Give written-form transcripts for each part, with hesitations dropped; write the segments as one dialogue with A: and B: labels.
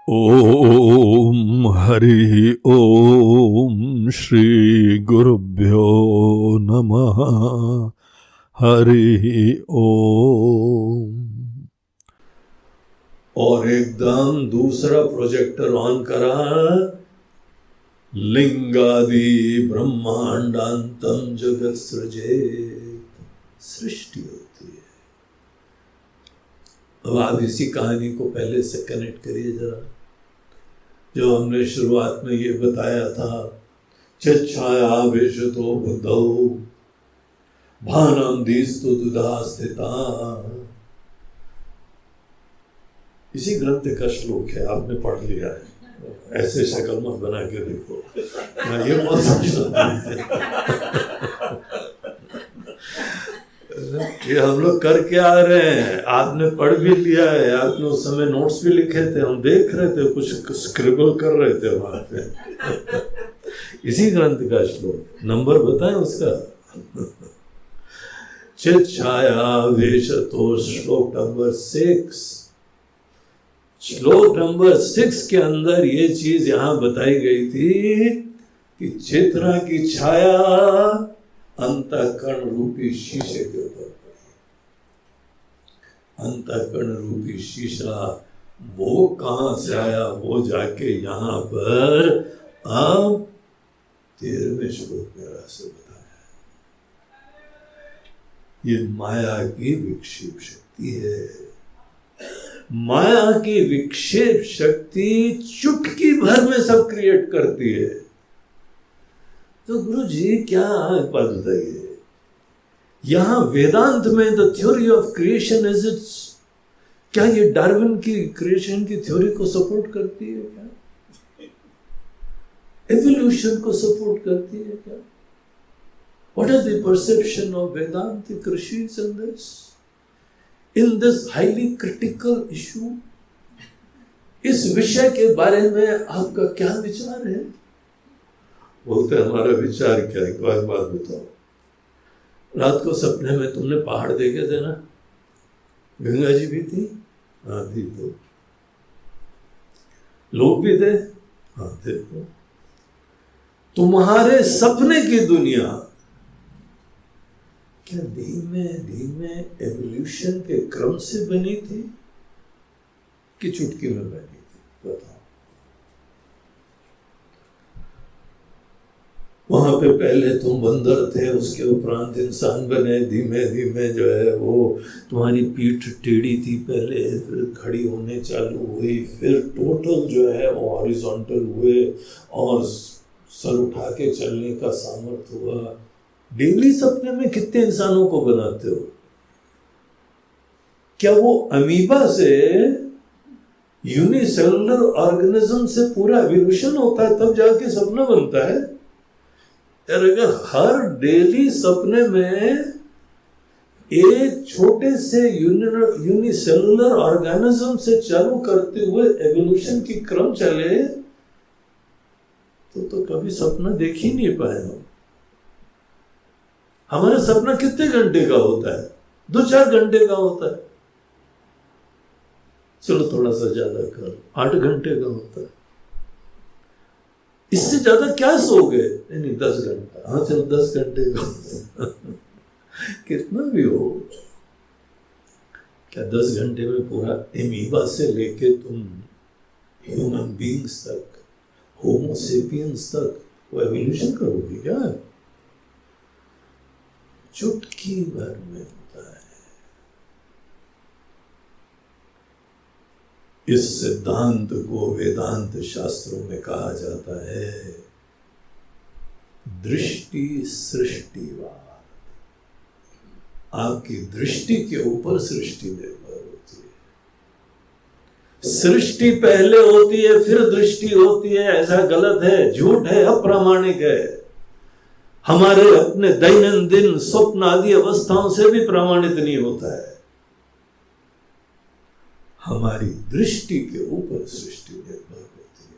A: ओम हरि ओम श्री गुरुभ्यो नमः। हरि ओम। और एकदम दूसरा प्रोजेक्टर ऑन करा, लिंगादि ब्रह्मांडांतम जगत सृजेत, सृष्टि होती है। अब आप इसी कहानी को पहले से कनेक्ट करिए जरा, जो हमने शुरुआत में ये बताया था। छाया विशतो बुद्धौ भानम दीस्तु दुधा स्थिता। इसी ग्रंथ का श्लोक है, आपने पढ़ लिया है। ऐसे शक्ल मत बना के देखो, मैं ये बहुत ये हम लोग करके आ रहे हैं। आपने पढ़ भी लिया है, आपने उस समय नोट्स भी लिखे थे, हम देख रहे थे, कुछ स्क्रिबल कर रहे थे वहां पे। इसी ग्रंथ का श्लोक, नंबर बताएं उसका। चित छाया वेश, तो श्लोक नंबर 6। श्लोक नंबर 6 के अंदर ये चीज यहां बताई गई थी कि चेतना की छाया अंतःकरण रूपी शीशे के ऊपर पड़ी। अंतःकरण रूपी शीशा वो कहां से आया, वो जाके यहां पर अब 13वें श्लोक में रहस्य बताया। ये माया की विक्षेप शक्ति है। माया की विक्षेप शक्ति चुटकी भर में सब क्रिएट करती है। तो गुरु जी क्या बात बताइए, यहां वेदांत में the theory of creation is it's, क्या ये डार्विन की क्रिएशन की थ्योरी को सपोर्ट करती है क्या? एवोल्यूशन को सपोर्ट करती है क्या? What is the perception of वेदांतिक rishis in this highly critical issue? इस विषय के बारे में आपका क्या विचार है? बोलते हमारा विचार क्या है? एक बात बताओ, रात को सपने में तुमने पहाड़ देखे थे ना? गंगा जी भी थी? हाँ थी। तो लोग भी थे? हाँ थे। तो तुम्हारे सपने की दुनिया क्या धीमे धीमे एवोल्यूशन के क्रम से बनी थी कि चुटकी में बनी थी? बताओ। वहां पे पहले तुम बंदर थे, उसके उपरांत इंसान बने, धीमे धीमे जो है वो तुम्हारी पीठ टेढ़ी थी पहले, फिर खड़ी होने चालू हुई, फिर टोटल जो है वो हॉरिजॉन्टल हुए और सर उठा के चलने का सामर्थ्य हुआ। डेली सपने में कितने इंसानों को बनाते हो? क्या वो अमीबा से यूनिसेलुलर ऑर्गेनिज्म से पूरा एवोल्यूशन होता है तब जाके सपना बनता है? अगर हर डेली सपने में एक छोटे से यूनिसेलुलर ऑर्गेनिज्म से चालू करते हुए एवोल्यूशन की क्रम चले तो कभी सपना देख ही नहीं पाए हम। हमारा सपना कितने घंटे का होता है? 2-4 घंटे का होता है। चलो थोड़ा सा ज्यादा कर, 8 घंटे का होता है। इससे ज्यादा क्या सोओगे? नहीं 10 घंटा। हाँ चलो 10 घंटे का कितना भी हो, क्या 10 घंटे में पूरा एमीबा से लेके तुम ह्यूमन बीइंग्स तक, होमो सेपियंस तक वो एवोल्यूशन करोगे क्या? चुटकी भर में होता है। इस सिद्धांत को वेदांत शास्त्रों में कहा जाता है दृष्टि सृष्टिवाद। आपकी दृष्टि के ऊपर सृष्टि निर्भर होती है। सृष्टि पहले होती है फिर दृष्टि होती है, ऐसा गलत है, झूठ है, अप्रामाणिक है। हमारे अपने दैनंदिन स्वप्न आदि अवस्थाओं से भी प्रमाणित नहीं होता है। हमारी दृष्टि के ऊपर सृष्टि निर्भर होती है।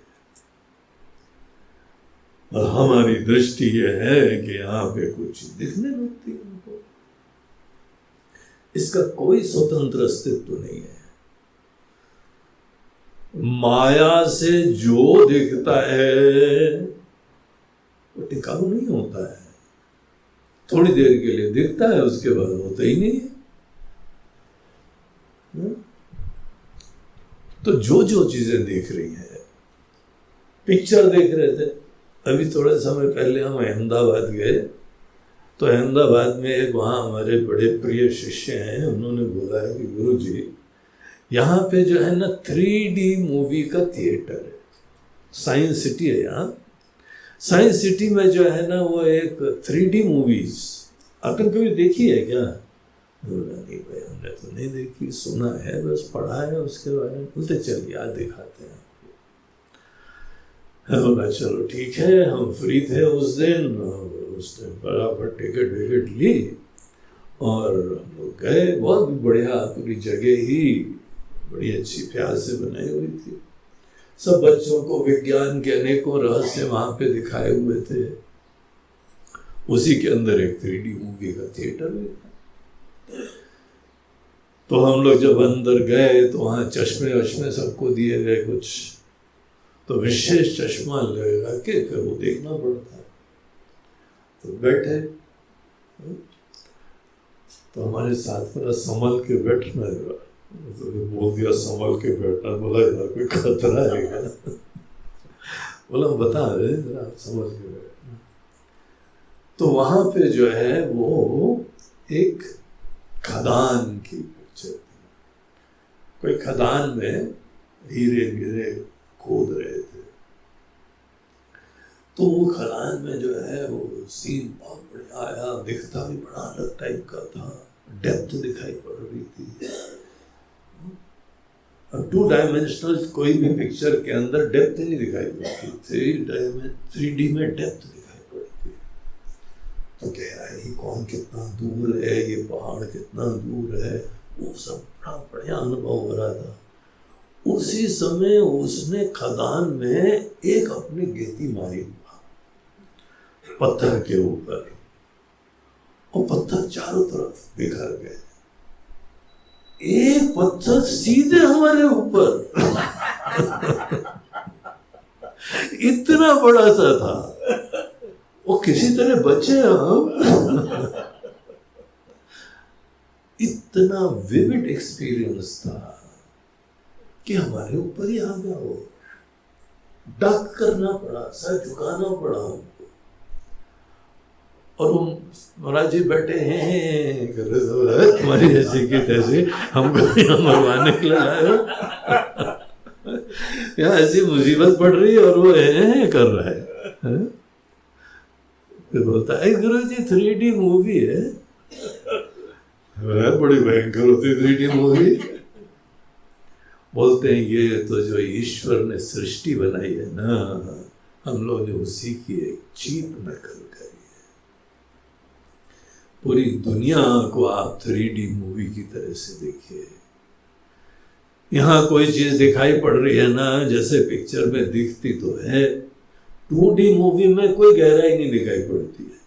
A: और हमारी दृष्टि यह है कि यहां पे कुछ दिखने लगती है हमको। इसका कोई स्वतंत्र अस्तित्व नहीं है। माया से जो दिखता है वो टिकाऊ नहीं होता है, थोड़ी देर के लिए दिखता है, उसके बाद होता ही नहीं है। तो जो जो चीजें देख रही है, पिक्चर देख रहे थे अभी थोड़े समय पहले, हम अहमदाबाद गए तो अहमदाबाद में एक वहाँ हमारे बड़े प्रिय शिष्य हैं, उन्होंने बोला है कि गुरु जी यहाँ पे जो है ना 3D मूवी का थिएटर है, साइंस सिटी है यहाँ, साइंस सिटी में जो है ना वो एक 3D मूवीज आपने कभी देखी है क्या? बोला नहीं भाई हमने तो नहीं देखी, सुना है बस, पढ़ा है उसके बारे में। बोलते चलिए आज दिखाते हैं। बोला चलो ठीक है, हम फ्री थे उस दिन बराबर टिकट विकेट ली और हम लोग गए। बहुत बढ़िया पूरी जगह ही बड़ी अच्छी प्यार से बनाई हुई थी, सब बच्चों को विज्ञान के अनेकों रहस्य वहां पे दिखाए हुए थे। उसी के अंदर एक 3D मूवी का थिएटर भी था। तो हम लोग जब अंदर गए तो वहाँ चश्मे वश्मे सबको दिए गए कुछ, तो विशेष चश्मा लगा के फिर वो देखना पड़ता है। तो बैठे तो हमारे साथ मेरा संभल के बैठना है, तो बोल दिया संभल के बैठना, बोला यार कोई खतरा है क्या? बोला बता दे जरा समझ के बैठना। तो वहां पे जो है वो एक खदान की पिक्चर थी, कोई खदान में हीरे वीरे खोद रहे थे। तो वो खदान में जो है वो सीन बहुत बढ़िया आया, दिखता भी बड़ा अलग टाइप का था, डेप्थ दिखाई पड़ रही थी। और 2 डायमेंशनल कोई भी पिक्चर के अंदर डेप्थ नहीं दिखाई पड़ती, 3D में डेप्थ दिखाई पड़ती। तो कह रहा है ये कौन कितना दूर है, ये पहाड़ कितना दूर है, वो सब बड़ा बढ़िया अनुभव हो रहा था। उसी समय उसने खदान में एक अपनी गेती मारी पत्थर के ऊपर, और पत्थर चारों तरफ बिखर गए। एक पत्थर सीधे हमारे ऊपर इतना बड़ा सा था, वो किसी तरह बचे हम। इतना विविड एक्सपीरियंस था कि हमारे ऊपर ही आ गया। वो डक करना पड़ा, सर झुकाना पड़ा हमको। और वो महाराज जी बैठे हैं कर रहे, तुम्हारी जैसी की तैसी हमको यहाँ मरवाने के लिए आए हो, यहाँ ऐसी मुसीबत पड़ रही है और वो कर रहा है। फिर बोलता है गुरु जी 3D मूवी है, बड़ी भयंकर होती 3D मूवी। बोलते हैं ये तो जो ईश्वर ने सृष्टि बनाई है ना, हम लोग ने उसी की एक चीप नकल करी है। पूरी दुनिया को आप 3D मूवी की तरह से देखिए। यहाँ कोई चीज दिखाई पड़ रही है ना, जैसे पिक्चर में दिखती तो है, 2D मूवी में कोई गहराई नहीं दिखाई पड़ती है।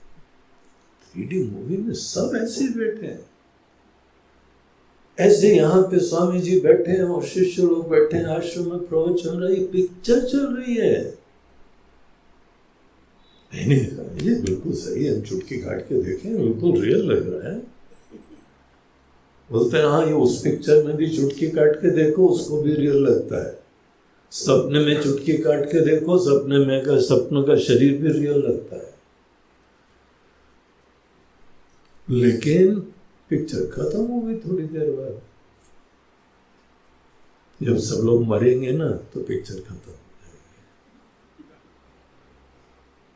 A: 3D मूवी में सब ऐसे बैठे हैं, ऐसे यहाँ पे स्वामी जी बैठे हैं और शिष्य लोग बैठे हैं, आश्रम में प्रवचन रही, पिक्चर चल रही है। नहीं ये बिल्कुल सही है, हम चुटकी काट के देखें, बिल्कुल रियल लग रहा है। बोलते हैं हाँ ये उस पिक्चर में भी चुटकी काट के देखो, उसको भी रियल लगता है। सपने में चुटकी काट के देखो, सपनों का शरीर भी रियल लगता है। लेकिन पिक्चर खत्म हो गई थोड़ी देर बाद। जब सब लोग मरेंगे ना तो पिक्चर खत्म हो जाएगी,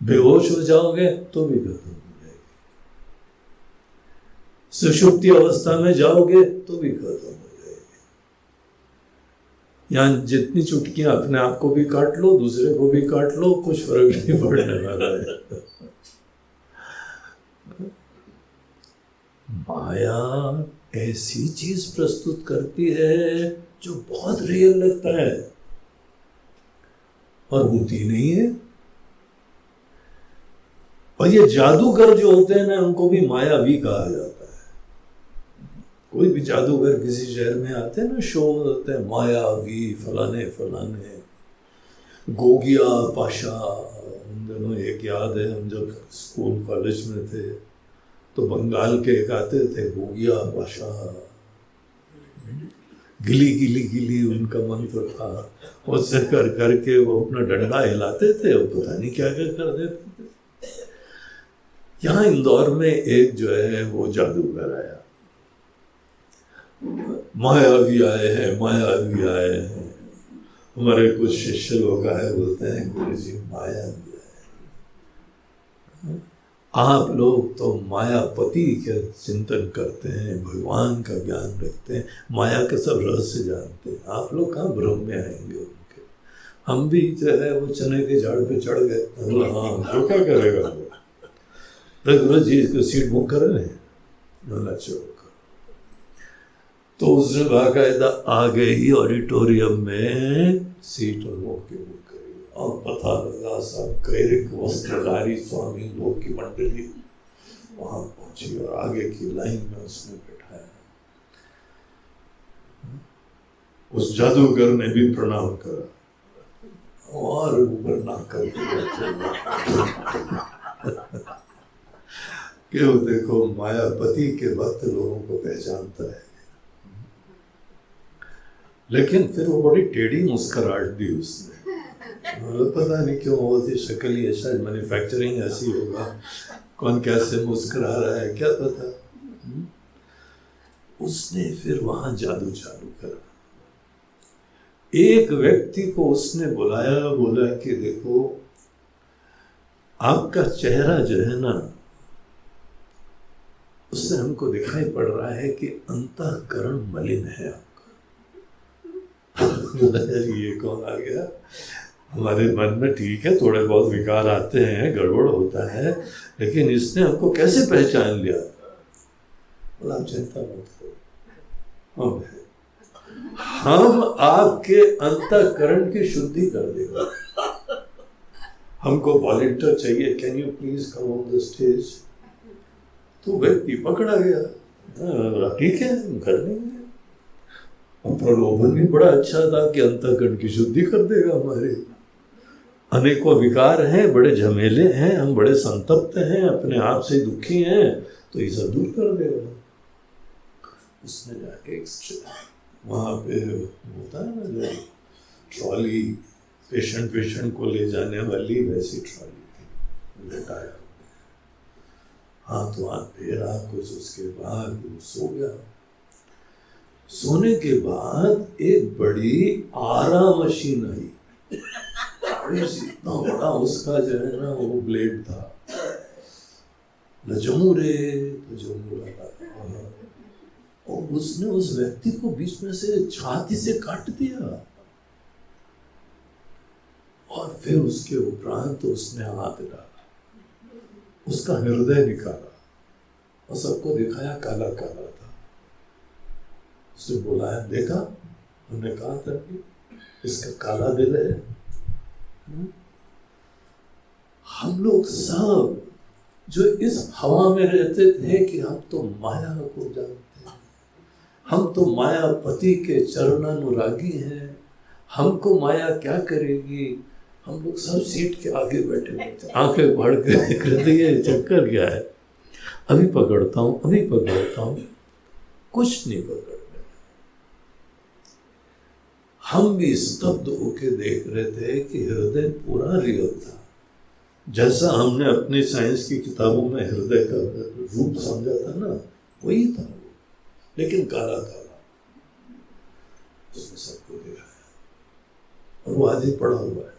A: बेहोश हो जाओगे तो भी खत्म हो जाएगी, सुषुप्ति अवस्था में जाओगे तो भी खत्म हो जाएगी। यहाँ जितनी चुटकियां अपने आप को भी काट लो, दूसरे को भी काट लो, कुछ फर्क नहीं पड़ने वाला है। माया ऐसी चीज प्रस्तुत करती है जो बहुत रियल लगता है और होती नहीं है। और ये जादूगर जो होते हैं ना, उनको भी मायावी कहा जाता है। कोई भी जादूगर किसी शहर में आते हैं ना, शो होते हैं, मायावी फलाने फलाने, गोगिया पाशा। उन दिनों एक याद है, हम जब स्कूल कॉलेज में थे तो बंगाल के एक आते थे, गोगिया पाशा, गिली गिली गिली उनका मंत्र था। उससे कर करके वो अपना डंडा हिलाते थे और पता नहीं क्या क्या कर देते थे। यहाँ इंदौर में एक जो है वो जादूगर आया, मायावी आए हैं, मायावी आए हैं। हमारे कुछ शिष्य लोग आए, बोलते हैं गुरु जी मायावी आए। आप लोग तो मायापति के चिंतन करते हैं, भगवान का ज्ञान रखते हैं, माया के सब रहस्य जानते हैं, आप लोग कहाँ ब्रह्म में आएंगे उनके। हम भी जो है वो चने के झाड़ पे चढ़ गए। हाँ, तो क्या करेगा वो? गुरु जी इसको सीट बुक कर रहे हैं, तो उसने बाकायदा आगे ही ऑडिटोरियम में सीट और वो की बुक करी और पता लगा सब कैरिक वस्त्रधारी स्वामी लोग की मंडली वहां पहुंची और आगे की लाइन में उसने बैठाया। उस जादूगर ने भी प्रणाम करा और ऊपर ना करके क्यों? देखो मायापति के भक्त लोगों को पहचानता है। लेकिन फिर वो बड़ी टेढ़ी मुस्कुराहट दी उसने, पता नहीं क्यों वो थी शक्ल ही ऐसा, मैन्युफैक्चरिंग ऐसी होगा, कौन कैसे मुस्कुरा रहा है क्या पता। उसने फिर वहां जादू चालू करा। एक व्यक्ति को उसने बुलाया, बोला कि देखो आपका चेहरा जो है ना, उससे हमको दिखाई पड़ रहा है कि अंतःकरण मलिन है आपका। ये कौन आ गया? हमारे मन में ठीक है थोड़े बहुत विकार आते हैं, गड़बड़ होता है, लेकिन इसने हमको कैसे पहचान लिया? बोला आप चिंता मत करो, हम आपके अंतःकरण की शुद्धि कर देगा। हमको वॉलंटियर चाहिए, can you please come on the stage. तो व्यक्ति पकड़ा गया, ठीक है कर देंगे। प्रलोभन भी बड़ा अच्छा था कि अंतःकरण की शुद्धि कर देगा। हमारे अनेकों विकार हैं, बड़े झमेले हैं, हम बड़े संतप्त हैं, अपने आप से दुखी हैं, तो ये सब दूर कर देगा। उसने जाके वहाँ पे होता है ना जो ट्रॉली, पेशेंट को ले जाने वाली, वैसी ट्रॉली लेटाया, हाथ वहां फेरा कुछ, उसके बाद वो सो गया। सोने के बाद एक बड़ी आरा मशीन आई, इतना बड़ा उसका जो है ना वो ब्लेड था, जमूरे तो जमूरा, और उसने उस व्यक्ति को बीच में से छाती से काट दिया। और फिर उसके उपरांत तो उसने हाथ डाला, उसका हृदय निकाला और सबको दिखाया, काला काला था। उसने बुलाया, देखा, हमने कहा था कि इसका काला दिल है। हम लोग सब जो इस हवा में रहते थे कि हम तो माया को जानते हैं, हम तो मायापति के चरणानुरागी हैं, हमको माया क्या करेगी, हम लोग सब सीट के आगे बैठे हुए थे, आंखें भर के देख रहे थे ये चक्कर क्या है, अभी पकड़ता हूँ, अभी पकड़ता हूँ, कुछ नहीं पकड़। हम भी स्तब्ध होके देख रहे थे कि हृदय पूरा रियल था, जैसा हमने अपनी साइंस की किताबों में हृदय का रूप समझा था ना, वही था वो, लेकिन काला काला। उसने सबको दिखाया और वो आदि पड़ा हुआ है।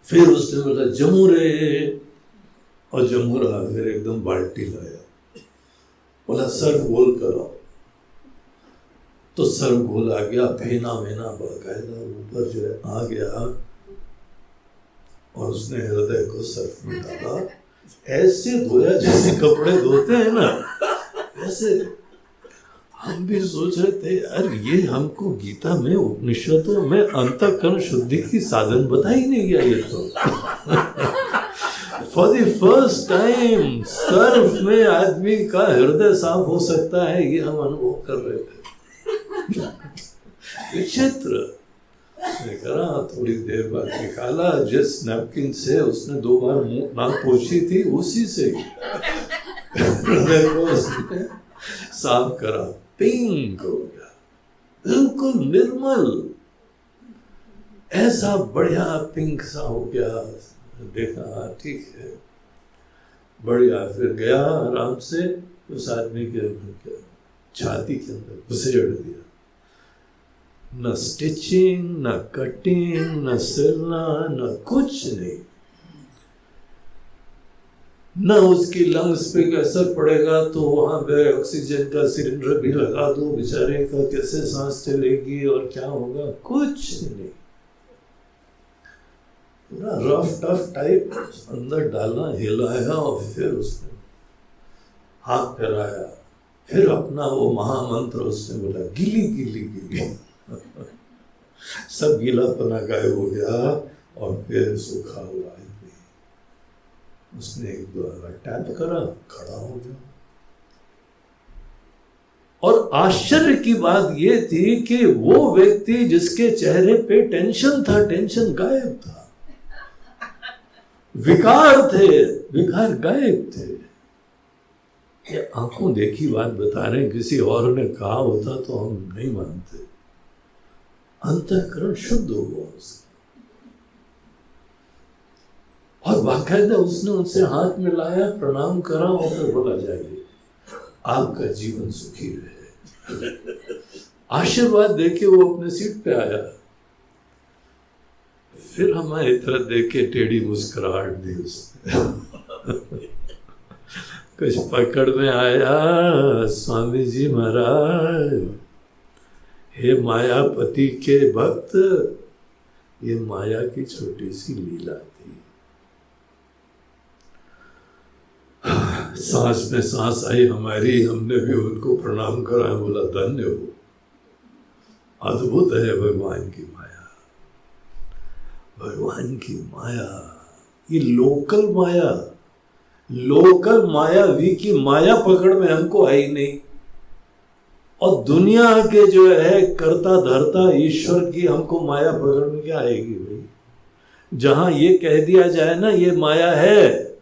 A: फिर उसने बोला जमूरे, और जमूरा फिर एकदम बाल्टी लाया, बोला सर गोल करो, तो सर गोल आ गया, फेना वेना बाकायदा ऊपर जो है आ गया, और उसने हृदय को सर्फ में डाला, ऐसे धोया जैसे कपड़े धोते हैं ना, ऐसे। हम भी सोच रहे थे यार ये हमको गीता में उपनिषदों में अंतःकरण शुद्धि की साधन बता ही नहीं गया ये तो। For the first time Surf में आदमी का हृदय साफ हो सकता है, ये हम अनुभव कर रहे थे। विचित्र। करा थोड़ी देर बाद निकाला, जिस नैपकिन से उसने 2 बार मुंह नाक पोछी थी उसी से हृदय को उसने साफ करा, पिंक हो गया, बिल्कुल निर्मल, ऐसा बढ़िया पिंक सा हो गया। देखा ठीक है, बढ़िया। फिर गया आराम से उस आदमी के छाती के अंदर घुसेड़ दिया। न स्टिचिंग, न कटिंग, न सिलना, न कुछ नहीं। न उसकी लंग्स पे असर पड़ेगा तो वहां पे ऑक्सीजन का सिलेंडर भी लगा दो, बेचारे का कैसे सांस चलेगी और क्या होगा, कुछ नहीं। पूरा रफ टफ टाइप अंदर डाला, हिलाया और फिर उसने हाथ फैलाया, फिर अपना वो महामंत्र उसने बोला, गिली गिली गिली। सब गीलापना गायब हो गया और फिर सूखा हुआ आदमी उसने 1-2 बार टैप करा, खड़ा हो गया। और आश्चर्य की बात ये थी कि वो व्यक्ति जिसके चेहरे पे टेंशन था, टेंशन गायब था। विकार थे, विकार गायब थे। ये आंखों देखी बात बता रहे हैं, किसी और ने कहा होता तो हम नहीं मानते। अंतःकरण शुद्ध हुआ उसका। और बाकायदा उसने उनसे हाथ मिलाया, प्रणाम करा और फिर बोला, जाइए आपका जीवन सुखी रहे। आशीर्वाद देके वो अपने सीट पे आया। फिर हमारी तरफ देख के टेढ़ी मुस्कुराहट दी उसने। कुछ पकड़ में आया, स्वामी जी महाराज, हे मायापति के भक्त, ये माया की छोटी सी लीला थी। सांस में सांस आई हमारी, हमने भी उनको प्रणाम करा, बोला धन्य हो, अद्भुत है भगवान की माया। भगवान की माया, ये लोकल माया, लोकल मायावी की माया पकड़ में हमको आई नहीं। और दुनिया के जो है कर्ता धर्ता ईश्वर की हमको माया पकड़ में क्या आएगी भाई। जहां ये कह दिया जाए ना ये माया है,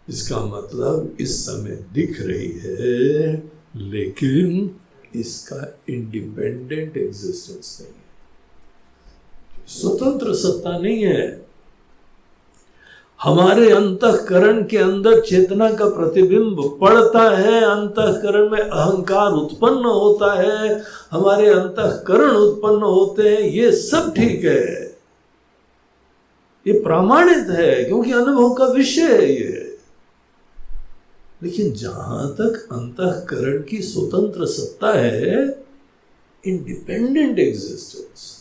A: इसका मतलब इस समय दिख रही है लेकिन इसका इंडिपेंडेंट एग्जिस्टेंस नहीं है, स्वतंत्र सत्ता नहीं है। हमारे अंतःकरण के अंदर चेतना का प्रतिबिंब पड़ता है, अंतःकरण में अहंकार उत्पन्न होता है, हमारे अंतःकरण उत्पन्न होते हैं, ये सब ठीक है, ये प्रमाणित है क्योंकि अनुभव का विषय है ये। लेकिन जहां तक अंतःकरण की स्वतंत्र सत्ता है, इंडिपेंडेंट एग्जिस्टेंस,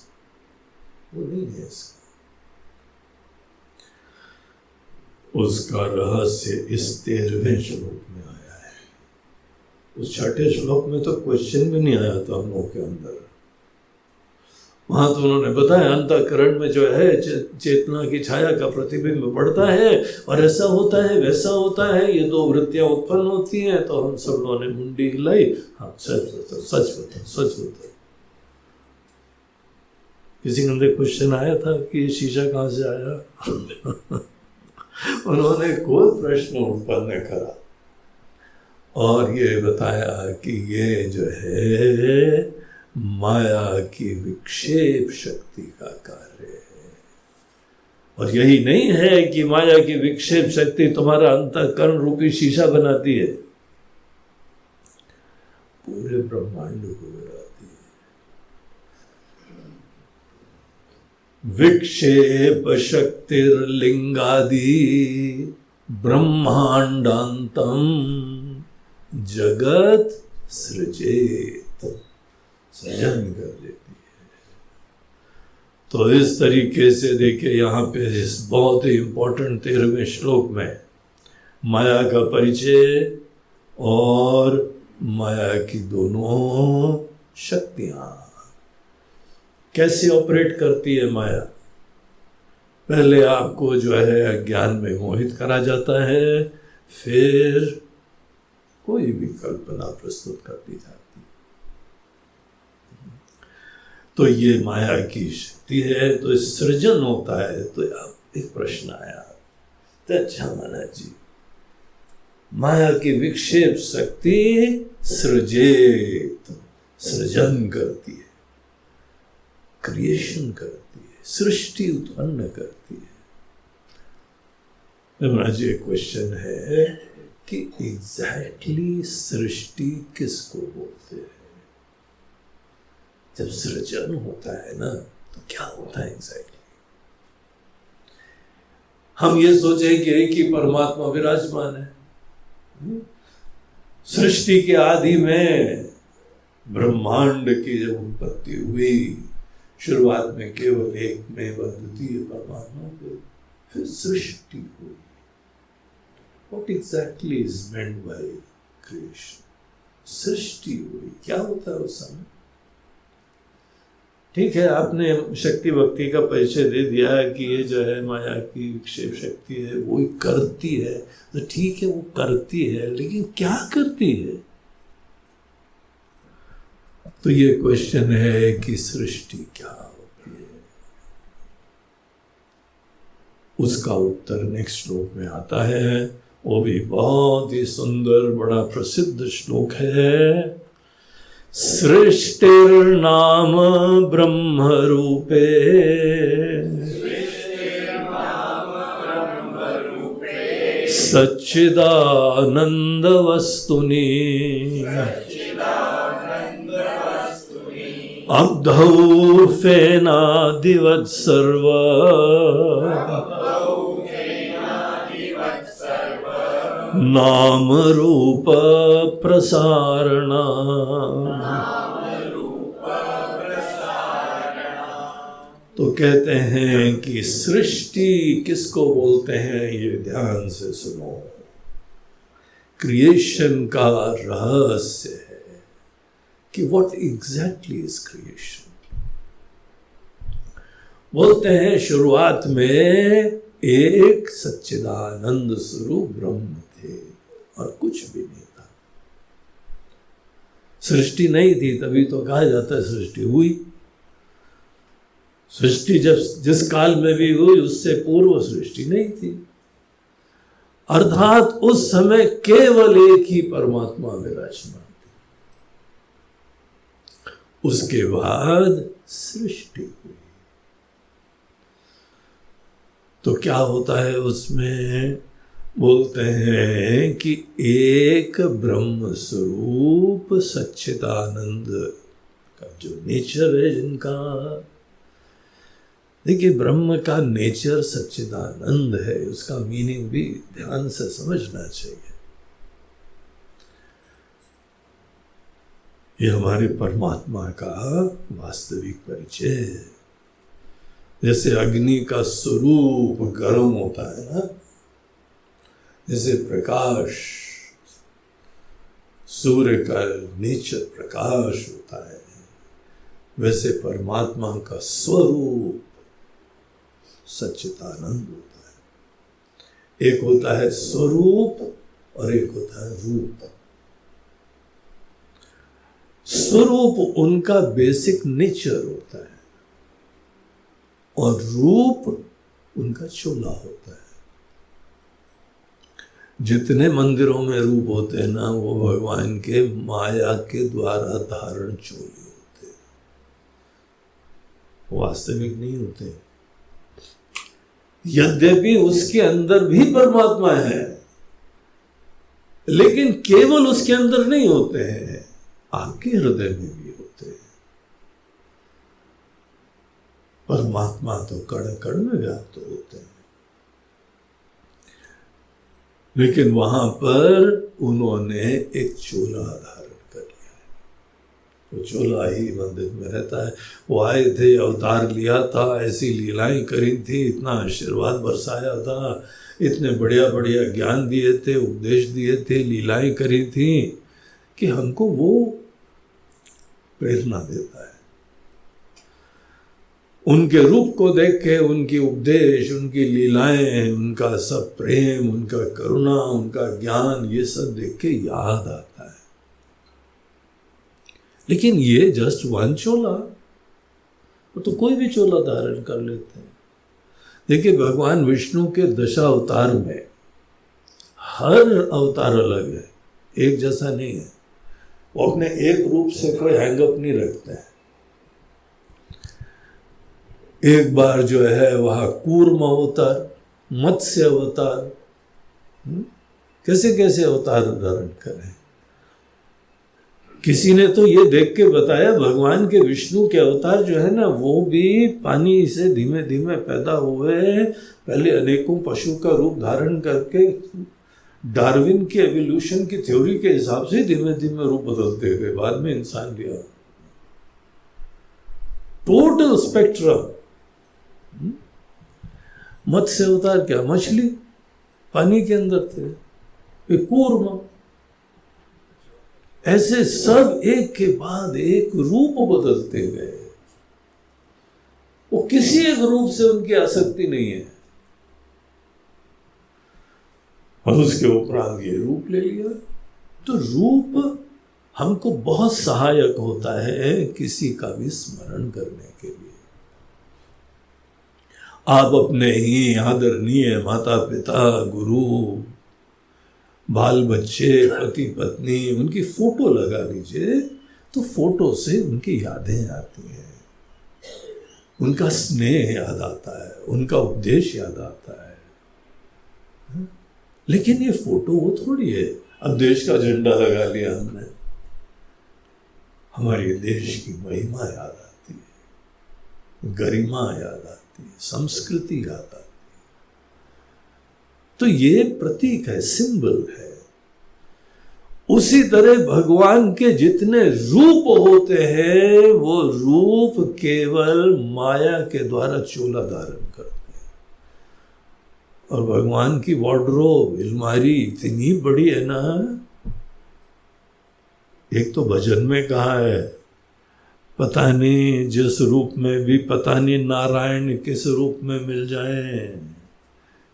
A: वो नहीं है इसका। उसका रहस्य इस 13वें श्लोक में आया है। उस 6ठे श्लोक में तो क्वेश्चन भी नहीं आया था हम लोगों के अंदर। वहां तो उन्होंने बताया अंतःकरण में जो है चेतना की छाया का प्रतिबिंब पड़ता है और ऐसा होता है वैसा होता है, ये 2 वृत्तियां उत्पन्न होती हैं। तो हम सब लोगों ने मुंडी हिलाई, हाँ सच बताओ सच बताओ सच बताओ। किसी के अंदर क्वेश्चन आया था कि ये शीशा कहाँ से आया? उन्होंने कोई प्रश्न उत्पन्न करा और ये बताया कि ये जो है माया की विक्षेप शक्ति का कार्य है। और यही नहीं है कि माया की विक्षेप शक्ति तुम्हारा अंतःकरण रूपी शीशा बनाती है, पूरे ब्रह्मांड को बनाती है। विक्षेप शक्तिर्लिंगादि ब्रह्मांडांतम जगत सृजेत, सृजन कर देती है। तो इस तरीके से देखिए यहाँ पे इस बहुत ही इंपॉर्टेंट 13वें श्लोक में माया का परिचय और माया की दोनों शक्तियां कैसे ऑपरेट करती है माया। पहले आपको जो है अज्ञान में मोहित करा जाता है, फिर कोई भी कल्पना प्रस्तुत कर दी जाती है। तो ये माया की शक्ति है। तो सृजन होता है। तो अब एक प्रश्न आया, तो अच्छा महाराज जी, माया की विक्षेप शक्ति सृजेत, सृजन करती है, क्रिएशन करती है, सृष्टि उत्पन्न करती है। महाराज जी एक क्वेश्चन है कि एग्जैक्टली सृष्टि किसको बोलते हैं? जब सृजन होता है ना, तो क्या होता है एग्जैक्टली? हम ये सोचे कि एक ही परमात्मा विराजमान है। सृष्टि के आदि में ब्रह्मांड की जब उत्पत्ति हुई, शुरुआत में केवल एक में अद्वितीय परमात्मा हुई, फिर सृष्टि हुई। What exactly is meant by creation? सृष्टि हुई, क्या होता है उस समय? ठीक है, आपने शक्ति भक्ति का परिचय दे दिया कि ये जो है माया की विक्षेप शक्ति है, वो करती है। तो ठीक है, वो करती है, लेकिन क्या करती है? तो ये क्वेश्चन है कि सृष्टि क्या होती है। उसका उत्तर नेक्स्ट श्लोक में आता है। वो भी बहुत ही सुंदर, बड़ा प्रसिद्ध श्लोक है। सृष्टिर्नाम ब्रह्म रूपे सच्चिदानंद वस्तुनि अब्धौ फेनादिवत् सर्व नाम रूप प्रसारणा। तो कहते हैं कि सृष्टि किसको बोलते हैं, ये ध्यान से सुनो। क्रिएशन का रहस्य है कि व्हाट एग्जैक्टली इज क्रिएशन। बोलते हैं शुरुआत में एक सच्चिदानंद स्वरूप ब्रह्म थे और कुछ भी नहीं था। सृष्टि नहीं थी, तभी तो कहा जाता है सृष्टि हुई। सृष्टि जब जिस काल में भी हुई, उससे पूर्व सृष्टि नहीं थी। अर्थात उस समय केवल एक ही परमात्मा विराजमान थे। उसके बाद सृष्टि हुई। तो क्या होता है उसमें? बोलते हैं कि एक ब्रह्म स्वरूप सच्चिदानंद का जो नेचर है, जिनका, देखिए ब्रह्म का नेचर सच्चिदानंद है, उसका मीनिंग भी ध्यान से समझना चाहिए। ये हमारे परमात्मा का वास्तविक परिचय है। जैसे अग्नि का स्वरूप गर्म होता है ना, जैसे प्रकाश, सूर्य का नेचर प्रकाश होता है, वैसे परमात्मा का स्वरूप सच्चिदानंद होता है। एक होता है स्वरूप और एक होता है रूप। स्वरूप उनका बेसिक नेचर होता है और रूप उनका चोला होता है। जितने मंदिरों में रूप होते हैं ना, वो भगवान के माया के द्वारा धारण चोले होते हैं, वास्तविक नहीं होते। यद्यपि उसके अंदर भी परमात्मा है, लेकिन केवल उसके अंदर नहीं होते हैं, आपके हृदय में भी होते हैं। परमात्मा तो कण कण में व्याप्त होते हैं, लेकिन वहां पर उन्होंने एक चोला धारण कर लिया है। वो चोला ही मंदिर में रहता है। वो आए थे, अवतार लिया था, ऐसी लीलाएं करी थी, इतना आशीर्वाद बरसाया था, इतने बढ़िया बढ़िया ज्ञान दिए थे, उपदेश दिए थे, लीलाएं करी थी कि हमको वो प्रेरणा देता है। उनके रूप को देख के उनकी उपदेश, उनकी लीलाएं, उनका सब प्रेम, उनका करुणा, उनका ज्ञान, ये सब देख के याद आता है। लेकिन ये जस्ट वन चोला, वो तो कोई भी चोला धारण कर लेते हैं। देखिए भगवान विष्णु के 10 अवतार में हर अवतार अलग है, एक जैसा नहीं है। वो अपने एक रूप से कोई हैंगअप नहीं रखते हैं। एक बार जो है वहाँ कूर्म अवतार, मत्स्य अवतार, कैसे कैसे अवतार धारण करें। किसी ने तो ये देख के बताया भगवान के विष्णु के अवतार जो है ना, वो भी पानी से धीमे धीमे पैदा हुए, पहले अनेकों पशु का रूप धारण करके डार्विन के एवोल्यूशन की थ्योरी के हिसाब से धीमे धीमे रूप बदलते गए, बाद में इंसान लिया। Total spectrum. मत्स्य अवतार क्या, मछली पानी के अंदर थे, कूर्म, ऐसे सब एक के बाद एक रूप बदलते गए। वो किसी एक रूप से उनकी आसक्ति नहीं है, और उसके उपरांत ये रूप ले लिया। तो रूप हमको बहुत सहायक होता है किसी का भी स्मरण करने के लिए। आप अपने ही आदरणीय माता पिता, गुरु, बाल बच्चे, पति पत्नी, उनकी फोटो लगा लीजिए, तो फोटो से उनकी यादें आती हैं, उनका स्नेह याद आता है, उनका उपदेश याद आता है। लेकिन ये फोटो वो थोड़ी है, अब देश का झंडा लगा लिया हमने, हमारे देश की महिमा याद आती है, गरिमा याद आती है, संस्कृति याद आती है। तो ये प्रतीक है, सिंबल है। उसी तरह भगवान के जितने रूप होते हैं, वो रूप केवल माया के द्वारा चोला धारण करते हैं। और भगवान की वार्डरोब, अलमारी इतनी बड़ी है ना, एक तो भजन में कहा है, पता नहीं जिस रूप में भी, पता नहीं नारायण किस रूप में मिल जाए,